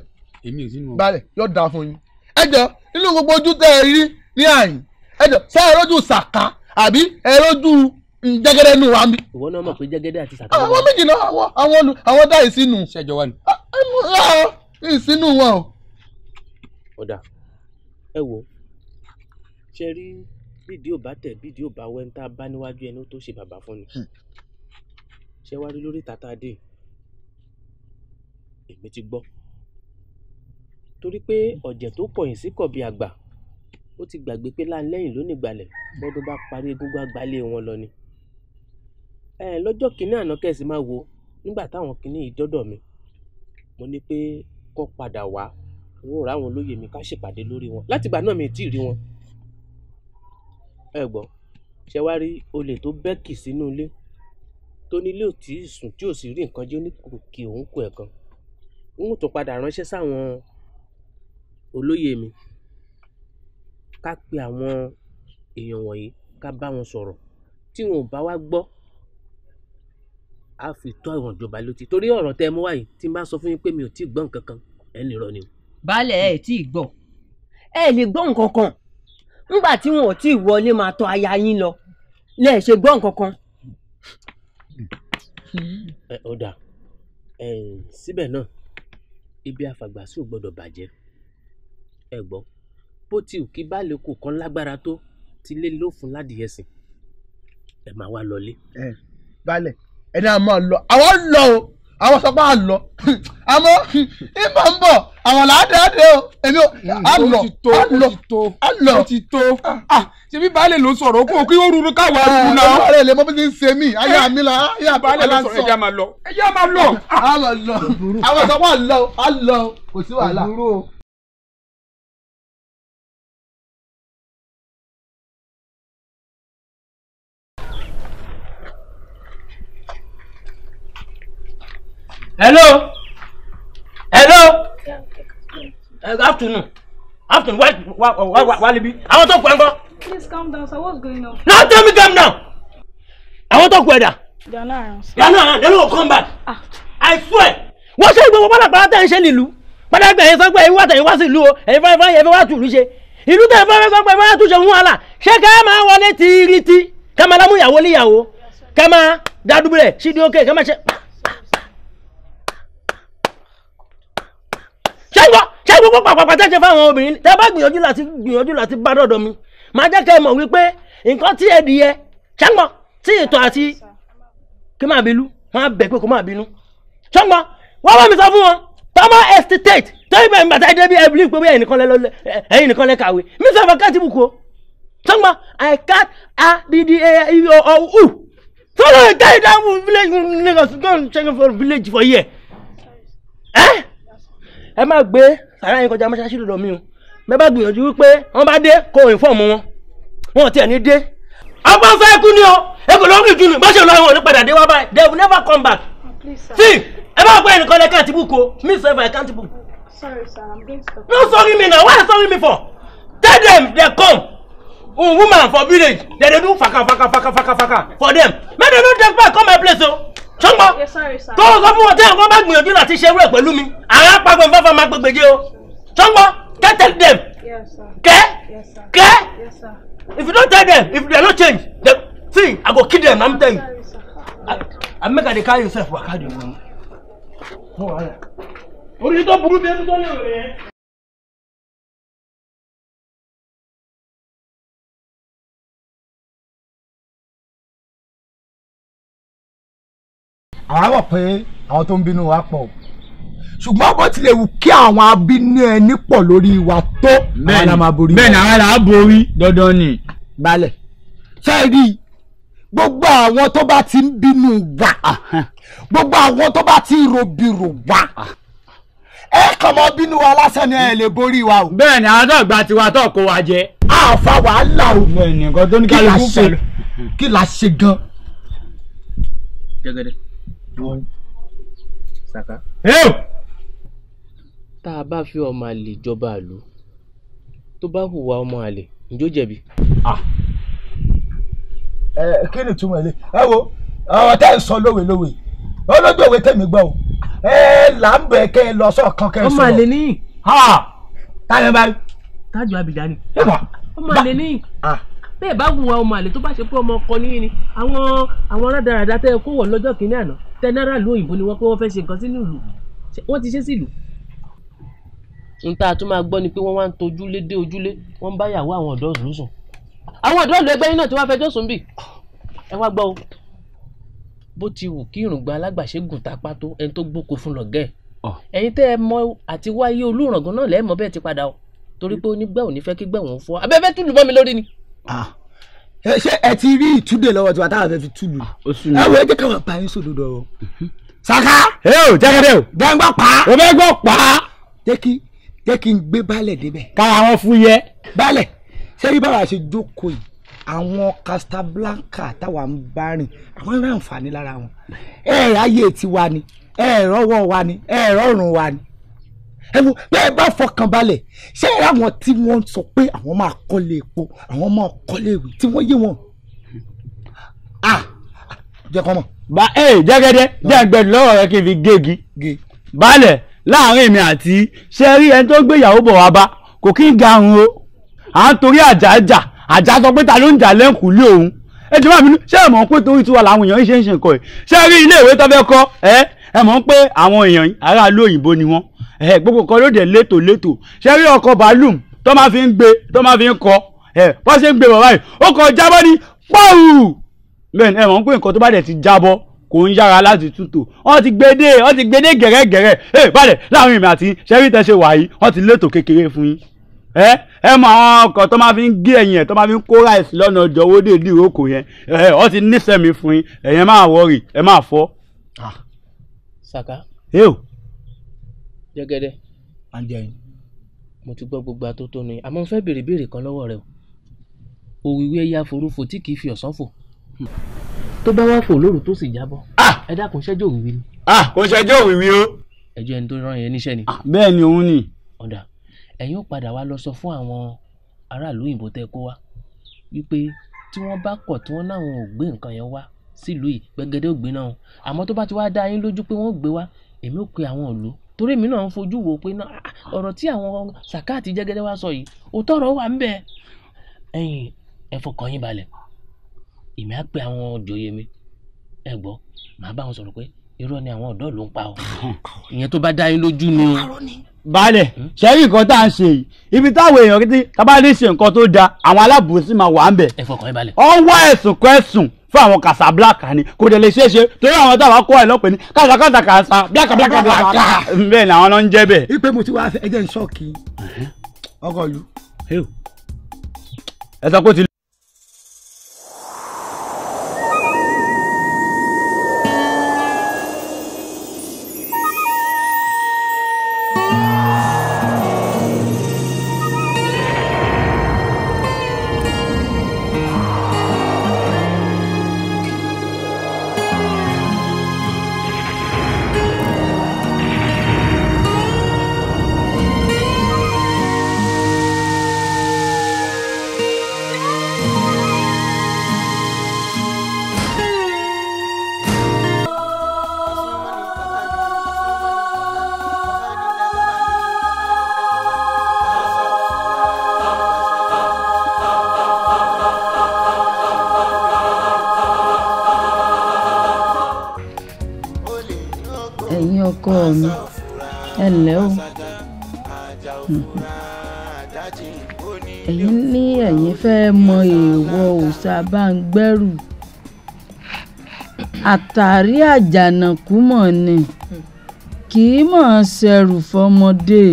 balẹ̀ yóò dáa fún yín. ẹ jọ nínú gbogbo ojú tẹ ẹ rí ní àyìn ẹ jọ ṣé ẹ rójú sàká àbí ẹ rójú jẹgẹdẹ nù wa mi. ìwọ náà mọ̀ pé jẹgẹdẹ àti sàká. àwọn méjì náà àwọn dá ìsínú. ṣẹjọ wa ni. ìsínú wọn o. ọ̀dà ẹ wo ṣe rí bídìí ò bá tẹ̀ bídìí ò bá wẹ́ńtà bá níwájú ẹni tó ṣe bàbá fún ni. ṣé wá rí lórí tata dé èmi ti gbọ́ torí pé ọ̀jẹ̀ tó kọ̀yìn sí kọ̀bí àgbà ó ti gbàgbé pé láńlẹ́yìn ló nígbàlẹ̀ bọ́dún bá parí egúngún àgbálẹ̀ wọn lọ ni. lọ́jọ́ kìíní àná kẹ̀sì máa wo nígbà táwọn kìíní yìí dọ́dọ̀ mi mo ní pé kó padà wá wọn ò ráwọn olóyè mi ká ṣèpàdé lórí wọn látìgbà náà mi ì tí ì rí wọn. ẹ gbọ́ ṣe wá rí olè tó bẹ́ẹ̀kì sínú ilé tó nílé ò tí ì sùn tí ò sì rí nǹkan jẹ oníkùkì òun kù ẹ̀kan òun tó padà ránṣẹ́ sáwọn olóyè mi ká pe àwọn èèyàn wọ̀nyí ká bá wọn sọ̀rọ̀ tí wọn ò bá wá gbọ́ á fi tọ́ ìwọ̀n ìjọba létí torí ọ̀rọ̀ tẹ́ ẹ mú wáyé tí n bá sọ fún yín pé mi ò tí ì gbọ́ nǹkan kan ẹ̀ lè rọ ni. baálẹ̀ ẹ̀ tí ì gbọ́ ẹ lè gbọ́ nǹkan kan nígbà tí wọn ò tí ì wọlé máa tọ́ aya yín lọ lẹ ṣe gbọ́ nǹkan kan. ọ̀dà síbẹ̀ náà ibi àfàgbàsí ò gbọ́dọ̀ bàjẹ́ ẹ gbọ́ bó ti ò kí baálé kò kan lágbára tó ti lé ló fún ládìyẹ sìn ẹ máa wá lọlé. baálẹ̀ ẹni a máa lọ àwọn lọ o àwọn sọ pé a lọ àmọ́ ìbọn ń bọ̀ àwọn làádẹ́ẹ́dẹ́ o èmi ò a lọ a lọ ó ti tó ṣebí baálé ló sọ̀rọ̀ kó kí ó rúru káwa rú náà. ọ̀rẹ́ rẹ̀ lè mọ bí ti ń ṣe mí ayé mi la ayé baálé ló sọ̀rọ̀ ẹja máa lọ ẹja máa lọ. àwọn sọ pé a lọ kò sí wàhálà. Hello. Afternoon. Why Libby? I want to talk to you. Please calm down, sir. What's going on? Now tell me calm down. I want to talk to you. They are not around. They are not around. They will come back. I swear. Wọ́n ṣe ìgbìmọ̀ bọ́lá pàrọ̀ tẹ̀ ń ṣe nílùú. Pátákì ẹ̀yin sọ pé ẹ̀yin wá tẹ̀yin wá sí ìlú o. Ẹ̀yin fáwọn ẹ̀yin fẹ́ wá tùlú ṣe. Ìlú tẹ̀ fẹ́ sọ pé ẹ̀yin wá túnṣe fún wàhálà. Ṣé ká máa wọlé tìrìtì? Ká máa lámú ìyàwó níyàwó. Ká máa dádúbúlẹ̀ sídìí ókè. Ká máa ṣe. Ṣé gbogbo pàpàpà tẹ́ ṣe fáwọn obìnrin tẹ́ bá gbìyànjú láti bá dọ̀dọ̀ mi máa jẹ́ kẹ́ ẹ mọ̀ wípé nǹkan tí ẹ̀dìyẹ ṣàǹgbọ̀n tí ètò àti kí máa bínú wọ́n á bẹ̀ pé kó máa bínú ṣàǹgbọ̀n wọ́n bá mi sọ fún wọn tọ́mọ estate tẹ́lẹ̀ bẹ́ẹ̀ nígbà tá ẹ débi ẹ̀bílí pé ẹ̀yin nìkan lẹ kàwé mi sọ fún káàtì bùkún o ṣàǹgbọ̀n I can't so they carry down village niggas go check for village for here ẹ má gbé sàrà yín kọjá mọ́ṣáláṣí lọ́dọ̀ mi o bẹ́ẹ̀ bá gbìyànjú wípé wọ́n bá dé kó ìfọ́ọ̀mù wọn tiẹ̀ ní dé. ọgbọ́n fẹ́ kú ni o èkó ló ń rìn jùlọ bọ́sẹ̀ lọ́wọ́ wọn ní padà dé wá báyìí they will never come back. see ẹ bá gbé ẹnìkan lẹ káàtì bùkù o me sef I can't book. Sorry sir, I'm going to stop. No sorry me now, why you sorry me for? Tell them they come. Woman for village they dey do faka for them make dem no take back come my place o. Ṣọ́ngbọ́n tó o sọ fún wọn tí àwọn bá gbìyànjú láti ṣe ewúrẹ́ pẹ̀lú mi àwọn apagbe fáfá máa gbẹgbẹ jẹ o Ṣọ́ngbọ́n can tell them kẹ́ if you don't tell them if they no change they see I go kill them I'm telling you I make I dey carry yourself waka dey run orí tó burú bí ẹni tó lè rẹ̀. àwọn àwọ̀ pé àwọn tó ń bínú wa pọ̀ ṣùgbọ́n bó tilẹ̀ wù kí àwọn abínú ẹni pọ̀ lórí wa tó àwọn la máa borí. bẹ́ẹ̀ni àwọn là á borí dandan ni. balẹ̀ ṣe rí gbogbo àwọn tó bá ti ń bínú wa gbogbo àwọn tó bá ti ń robiro wa ẹ kàn mọ́ bínú wa lásán ni ẹ lè borí wa o. bẹ́ẹ̀ni àwọn tó gba tiwa tó kó wa jẹ. a fa wàhálà o. bẹ́ẹ̀ni nǹkan tó ní kálukú pẹ̀lú. kí la ṣe gan. Jẹ́gẹ́dẹ́. Saka. Tá a bá fi ọmọ àlè jọba àlù tó bá hùwà ọmọ àlè ǹjọ́ jẹ̀bi. Kí ni túmọ̀ ilé ẹ wo ọ̀rọ̀ tẹ́ ẹ sọ lówe olójú òwe tẹ̀mí gbọ́ o là ń bẹ̀ kẹ́ ẹ lọ sọ̀kan kẹ́ ẹ sọ̀rọ̀. ọmọ àlè níyìn. táyọ̀ bá. Tájù Abidjan ni. ọmọ àlè níyìn. bẹ́ẹ̀ bá hùwà ọmọ àlè tó bá ṣe pé ọmọ ọkọ níyìn ni àwọn rádaràdà tẹ́ ẹ kó wọ̀ lọ́jọ́ kìíní àná tẹ́ náírà lu òyìnbó ni wọ́n pé wọ́n fẹ́ ṣe nǹkan sínú ìlú wọ́n ti ṣe sílùú. n ta tún máa gbọ́ ni pé wọ́n wá ń tojúlé dé ojúlé wọ́n ń bá yàwó àwọn ọ̀dọ́ ìlú sùn. àwọn ọ̀dọ́ ìlú ẹgbẹ́ yín náà tí wọ́n fẹjọ́ sùn bì. ẹ wá gbọ́ o bó ti wù kí ìrùngbọ̀n alágbàṣe gùn tapá tó ẹni tó gbóko fún lọ́gẹ́ ẹ̀. ẹ̀yin tẹ́ ẹ mọ àti wáyé olùràngán náà lẹ́ẹ̀mọ́ bẹ́ẹ̀ ti padà o torí pé onígbẹ́ ò ní fẹ́ kí gbẹ́ wọn fọ́ abẹ́fẹ́ túlù mọ́ mi lórí ni. ṣé ẹ ti rí ìtúndè lọ́wọ́ tiwa táwọn fẹ́ fi túlù ẹ wo ẹ jẹ́ káwọn bá yín sòdodo o. Saka. Jẹ́gẹ́dẹ́ o. gbẹ́ngbọ́ pa. o fẹ́ gbọ́ pa. jẹ́ kí n gbé baálẹ̀ débẹ̀. kára wọn fún yẹ. baálẹ̀ ṣé bí báwa ṣe jókòó yìí àwọn Casablanca táwa ń bá rìn àwọn ń ràǹfààní lára wọn ayé tiwa ni rọ́wọ́ wa ni rọ́rùn wa ni ẹ wo bẹ́ẹ̀ bá fọkàn balẹ̀ ṣé àwọn tí wọ́n sọ pé àwọn máa kọ́lé epo àwọn máa kọ́lé ìwé tí wọ́n yé wọn jẹ́ kọ́ mọ̀. Jẹ́gẹ́dẹ́ jẹ́ gbẹ̀dù lọ́wọ́ rẹ kí n fi gégi balẹ̀ láàrin èmi àti ṣe rí ẹni tó gbé ìyàwó bọ̀ wá bá kò kí ń garun o à ń torí àjà sọ pé ta ló ń jà lẹ́kùnlé òun ẹ jọ máa bínú ṣé ẹ mọ̀ pé torí tiwa làwọn èèyàn ṣe ń ṣe nǹkan ẹ̀ ṣé rí ilé ìwé tó fẹ́ kọ́ ẹ mọ̀ pé àwọn èèyàn aráàlú òyìnbó ni wọ́n gbogbo kan ló dé létò ṣé rí ọkọ̀ bàálù tó máa fi ń gbé tó máa fi ń kọ́ bọ́ ṣe ń gbé bàbá yìí ó kọ jábọ́ ní pọ́ùrù bẹ́ẹ̀ ni ẹ mọ̀ pé nǹkan tó bá dẹ̀ ti jábọ́ kò ń yára láti tútò wọ́n ti gbédé gẹ̀rẹ́gẹ̀rẹ́ balẹ̀ láàrin èmi àti ṣẹ́rí tẹ́ ṣe wà yìí wọ́n ti létò kékeré fún yín ẹ mọ àwọn ọkọ̀ tó máa fi ń gé ẹ̀yìn ẹ̀ tó máa fi ń kó ráìsì lọ́nà ọjọ́ owó dé ìlú ìrókò yẹn wọ́n ti nífẹ̀ẹ́ mi fún yín ẹ̀yẹn máa wọ́ọ̀rì ẹ máa fọ́. Saka. Jẹ́gẹ́dẹ́. mo ti gbọ́ gbogbo atótó ni àmọ́ mo fẹ́ béèrè kan lọ́wọ́ rẹ o òwìwí ẹ̀yà forúfo tí kì í fi ọ̀sán fò tó bá wá fò lóru tó sì jábọ́ ẹ dákun ṣẹ́jọ́ òwìwí ni. kò ṣẹ́jọ́ òwìwí o. ẹjọ́ ẹni tó rán yẹn níṣẹ́ ni. bẹ́ẹ̀ ni òun ni. ọ̀dà ẹ̀yin ó padà wá lọ sọ fún àwọn aráàlú òyìnbó tẹ́ kó wá wípé tí wọ́n bá kọ̀ tí wọ́n náwọn ò gbé nǹkan yẹn wá sílùú yìí Gbẹ̀gẹ́dẹ́ ò gbé náà àmọ́ tó bá ti wá dá yín lójú pé wọ́n gbé wá èmi ò pe àwọn òlú torí èmi náà ń fojú wo pé ọ̀rọ̀ tí àwọn Saka àti Jẹ́gẹ́dẹ́ wá sọ yìí òótọ́ ọ̀rọ̀ wà ń bẹ ẹ̀yin ẹ fọkàn yín balẹ̀ èmi á pe àwọn òjòyè mi ẹ gbọ́ màá bá wọn sọ̀rọ̀ pé irọ́ ni àwọn ọ̀dọ́ ló ń pa ọ ìyẹn tó bá dá yín lójú ni o. balẹ̀ ṣẹ́rí nǹkan tá à ń ṣe yìí ibi táwọn èèyàn kìtì tábà ní ṣe nǹkan tó da àwọn alábòsí máa wà ń bẹ̀. ẹ fọkàn yín balẹ̀. ọ wá ẹ̀sùn kẹsùn fún àwọn Casablanca ni kò dẹ̀ lè ṣeé ṣe torí àwọn táwọn kọ́ ẹ̀ lọ́pẹ́ ní kàṣà bẹ́ẹ̀ ni àwọn náà ń jẹ́ bẹ́ẹ̀. ipe mo ti wá ẹjẹ ń ṣọ́ọ̀kì ọkọ̀ lu. ẹ sọ pé ó ti. ọkọ mi ẹ ǹlẹ́ o ẹ̀yin ní ẹ̀yin fẹ́ mọ èèwọ̀ òòṣà Báńgbẹ́rù àtàrí àjànàkú mọ̀ ni kì í mọ̀ ṣẹrù fọmọdé.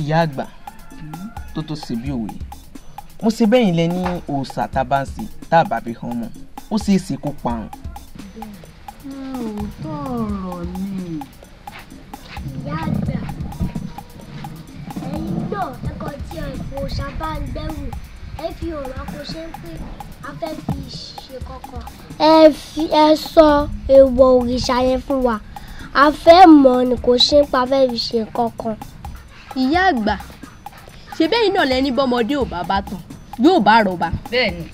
ìyá àgbà tó tó ṣe bí òwe mo ṣe bẹ́yìn lẹ ní òòṣà tá a bá ń ṣe tá a bá fi hàn mọ́ ó ṣeé ṣe kó parun. òótọ́ ọ̀rọ̀ ni. ìyá àgbà ẹ̀yin náà ẹ̀kọ́ tí òòṣà bá ń gbẹ́rù ẹ fi òòrùn àkóṣe ń pè á fẹ́ fi ṣe kọ̀kọ̀. ẹ sọ èèwọ̀ òrìṣà yẹn fún wa a fẹ́ mọ̀ ni kò ṣe ń pa fẹ́ fi ṣe kọ̀kọ̀. ìyá àgbà ṣe bẹ́yìn náà lẹ́ni bọ́mọdé ò bá bá tán yóò bá àrọ́bá. bẹ́ẹ̀ni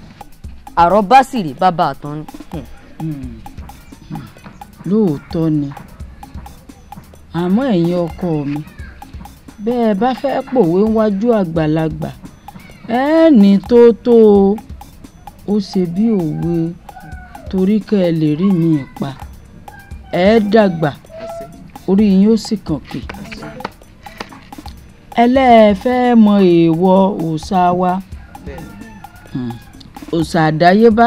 àrọ́bá sì rè bàbá àtàn ni. lóòótọ́ ni àmọ́ ẹ̀yin ọkọ mi bẹ́ẹ̀ bá fẹ́ pòwe wájú àgbàlagbà ẹ ní tó o ó ṣe bí òwe torí kẹ́ ẹ lè rí mi pa ẹ dàgbà orí yín ó sì kàn pé ẹlẹ́ẹ̀fẹ́ mọ èèwọ̀ òòṣà wa òòṣà àdáyébá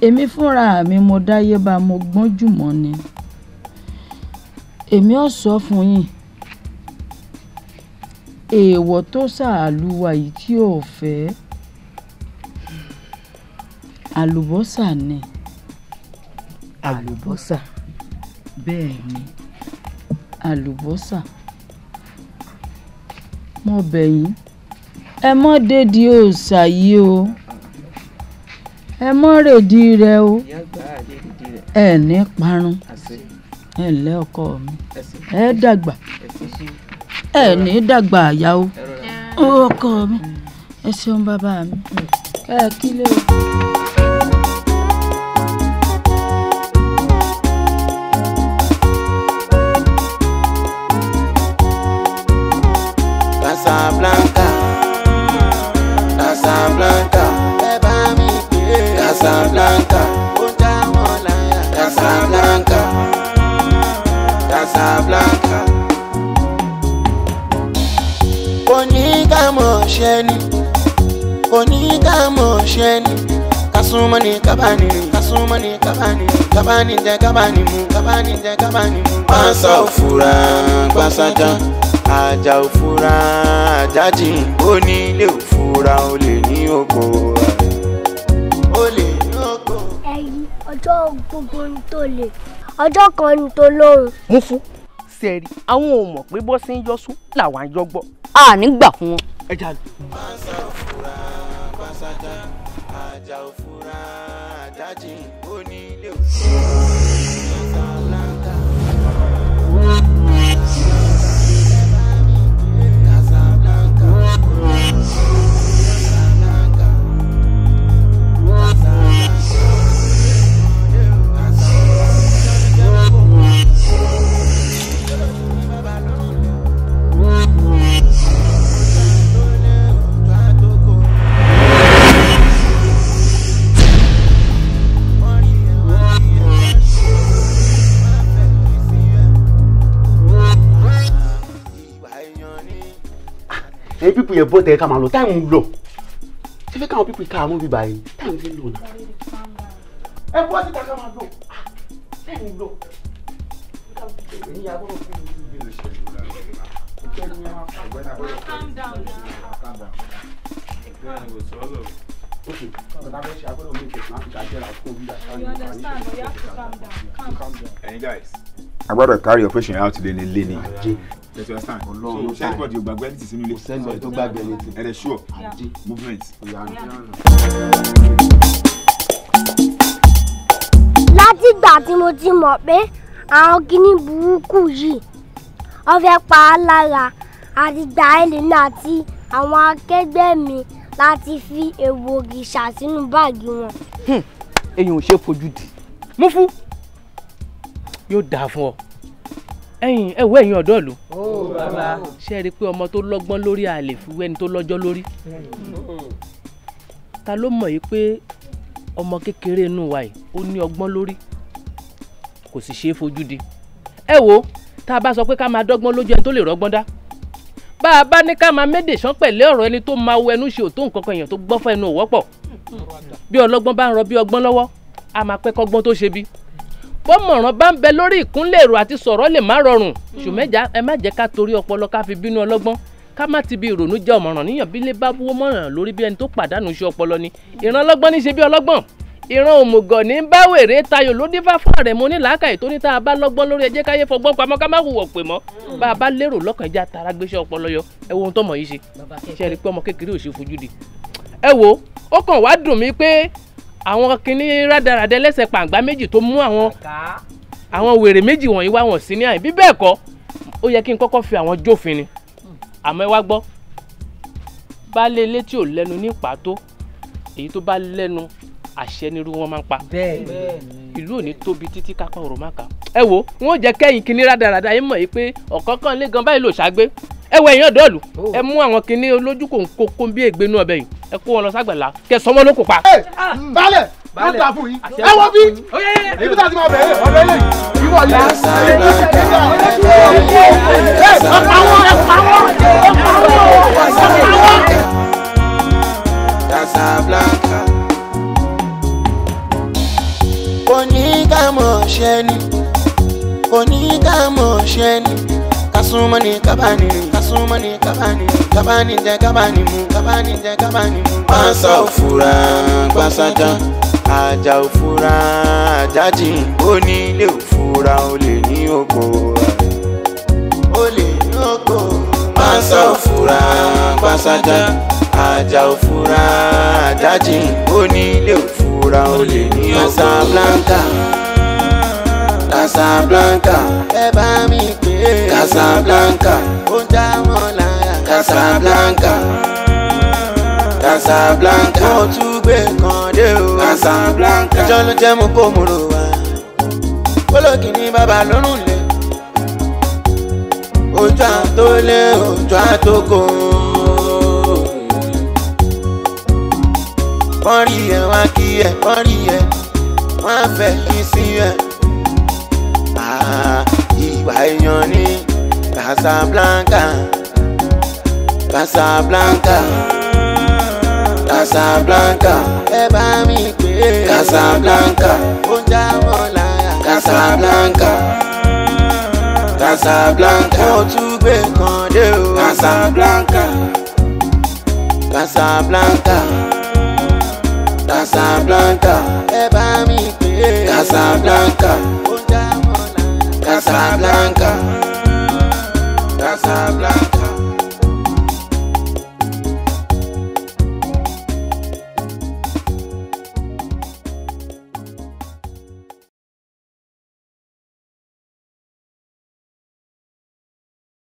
èmi fúnra mi mo dáyébá mo gbọ́n jùmọ̀ ni èmi ò sọ fún yín èèwọ̀ tó ṣàlùwà yìí tí ò fẹ́ àlùbọ́sà ni. àlùbọ́sà. bẹ́ẹ̀ ni àlùbọ́sà mo bẹ̀ yín ẹ mọ́ dédi òòṣà yìí o ẹ mọ́ rèdí rẹ o ẹ ní parun ẹ ǹlẹ́ ọkọ mi ẹ dàgbà ẹ ní dàgbà àyà o ọkọ mi ẹ ṣeun bàbá mi ẹ kílé o. Casablanca, Casablanca, ẹ bá mi pè é. Casablanca, ó já wọn láyà. Casablanca, Casablanca. Kò ní ká mọ̀ ṣe ni, kò ní ká mọ̀ ṣe ni. Kásùnmọ́ ni kábàánì, kásùnmọ́ ni kábàánì, kábàánì jẹ kábàánì mu, kábàánì jẹ kábàánì mu. Pàṣẹ òfurá, pàṣájà. Àjà òfurá àjájì onílé òfurá olè ní oko olè ní oko. ẹ̀yin ọjọ́ gbogbo ń tó lè ọjọ́ kan ń tó lóhùn. mú fún sẹ́ẹ̀rì àwọn ò mọ̀ pé bọ́sẹ̀ ń yọ́sùn làwọn àjọ gbọ́. a ní gbà fún wọn. ẹ jà lọ. pàṣẹ òfurá pàṣájà àjà òfurá àjájì onílé òfurá. ẹ̀yin pípù yẹn bọ́ tẹ̀ ká máa lọ táìmù ń lọ ṣé fẹ́ káwọn pípù ká mú bíbá yìí táìmù ti ń lọ náà. ẹ bọ́ síta ká máa lọ táìmù ń lọ. Hey guys, I gotta carry your patient out today in Leni. You understand? So, check what you gbàgbé anything sínú ilé. Send me to gbàgbé anything. And sure. Movement. látìgbà tí mo ti mọ̀ pé àwọn kinní burúkú yìí wọ́n fẹ́ pa á lára àtìgbà ẹlẹ́nu àti àwọn akẹgbẹ́ mi láti fi èèwọ̀ òrìṣà sínú báàgì wọn. èyàn ò ṣe fojú di mú fún yóò dáa fún ọ ẹ̀yin ẹ wo ẹ̀yin ọ̀dọ́ ìlú ṣe é rí i pé ọmọ tó lọ́gbọ́n lórí àlè fún ẹni tó lọ́jọ́ lórí ta ló mọ̀ yìí pé ọmọ kékeré inú wa yìí ó ní ọgbọ́n lórí kò sì ṣeé fojú di ẹ wo tá a bá sọ pé ká máa dọ́gbọ́n lójú ẹni tó lè rọ́gbọ́n dá bá a bá ní ká máa médè sán pẹ̀lẹ́ ọ̀rọ̀ ẹni tó máa wo ẹnu ṣe òtó nǹkan kan èèyàn tó gbọ́ fún ẹnu ò wọ́pọ̀ bí ọlọ́gbọ́n bá ń rọ bí ọgbọ́n lọ́wọ́ a máa pẹ́ kọ́gbọ́n tó ṣe bí bọ́mọ̀ràn bá ń bẹ lórí ìkúnlẹ̀ èrò àti sọ̀rọ̀ lè má rọrùn ṣùgbọ́n ẹ má jẹ́ ká torí ọpọlọ ká fi bínú ọlọ́gbọ́n ká má ti bi ìrònú jẹ́ ọ̀mọ̀ràn níyàn bí lè bá wó mọ̀ràn lórí bí ẹni tó pàdánù iṣẹ́ ọpọlọ ni ìran ọlọ́gbọ́n ní ṣe bí ọlọ́gbọ́n ìran òmùgọ̀ ní bá wèrè tayò ló dífá fún ààrẹ mo ní làákàyè tó ní tá a bá lọ́gbọ́n lórí ẹjẹ́ káyé fọgbọ́n pamọ́ ká má hùwọ̀ pè mọ́ bá a bá lérò lọ́kàn ẹja tara gbéṣẹ́ ọpọlọ yọ ẹ wo ohun tó mọ̀ yìí ṣe ṣe rí pé ọmọ kékeré ò ṣe fojú di ẹ wo ó kàn wá dùn mí pé àwọn kinní rádaràdẹ lẹ́sẹ̀ pàǹgbá méjì tó mú àwọn wèrè méjì wọ̀nyí wá wọ̀n sí ní àyè bí bẹ́ẹ̀ kọ́ ó yẹ kí n kọ́kọ́ fi àwọn jófin ni àmọ́ ẹ wá gbọ́ baálé ilé tí ò lẹ́nu ní pàtó èyí tó bá lẹ́nu àṣẹ nírú wọn máa ń pa ìlú ò ní tóbi títí kápá òrò máa kà ẹ wo wọn ò jẹ́ kẹ́yìn kinní rádaràdà yín mọ̀ yìí pé ọ̀kánkán lé gan báyìí lò ṣàgbé ẹ wọ èèyàn dọ́ọ̀lù ẹ mú àwọn kinní olójú kò ń kókó bí ègbénú ọbẹ̀ yìí ẹ kó wọn lọ ságbàlá kẹ sọmọ ló kò pa. baálẹ̀ wọ́n ta fún yín ẹ wọ bí ibi tá a ti máa bẹ̀rẹ̀ ọ̀bẹ lẹ́yìn ìwọ yìí. Casablanca oníkàmọ̀ ṣẹ́ni oníkàmọ̀ ṣẹ́ni kasumani kabani kasumani kabani kabani jẹ kabani mu kabani jẹ kabani mu. pàṣẹ òfurá gbàsájà àjà òfurá àjájì onílé òfurá olè ní oko olè ní oko. pàṣẹ òfurá gbàsájà àjà òfurá àjájì onílé òfurá olè ní oko. Casablanca Casablanca ẹ bá mi pè é Casablanca ó já wọn láyà Casablanca Casablanca ó tún gbé kan dé o Casablanca ẹjọ́ ló jẹ́ mú kó mo rò wá kólókì ní bàbá lọ́rùn lé ojú àtólé ojú àtókò wọ́n rí ẹ wá kí ẹ wọ́n rí ẹ wọ́n á fẹ́ kí sí ẹ. Ìwà èèyàn ní Casablanca Casablanca Casablanca ẹ bá mi pè é Casablanca ó já wọn láyà Casablanca Casablanca ó tún gbé kan dé o Casablanca Casablanca Casablanca ẹ bá mi pè é Casablanca ó já wọn láyà Casablanca.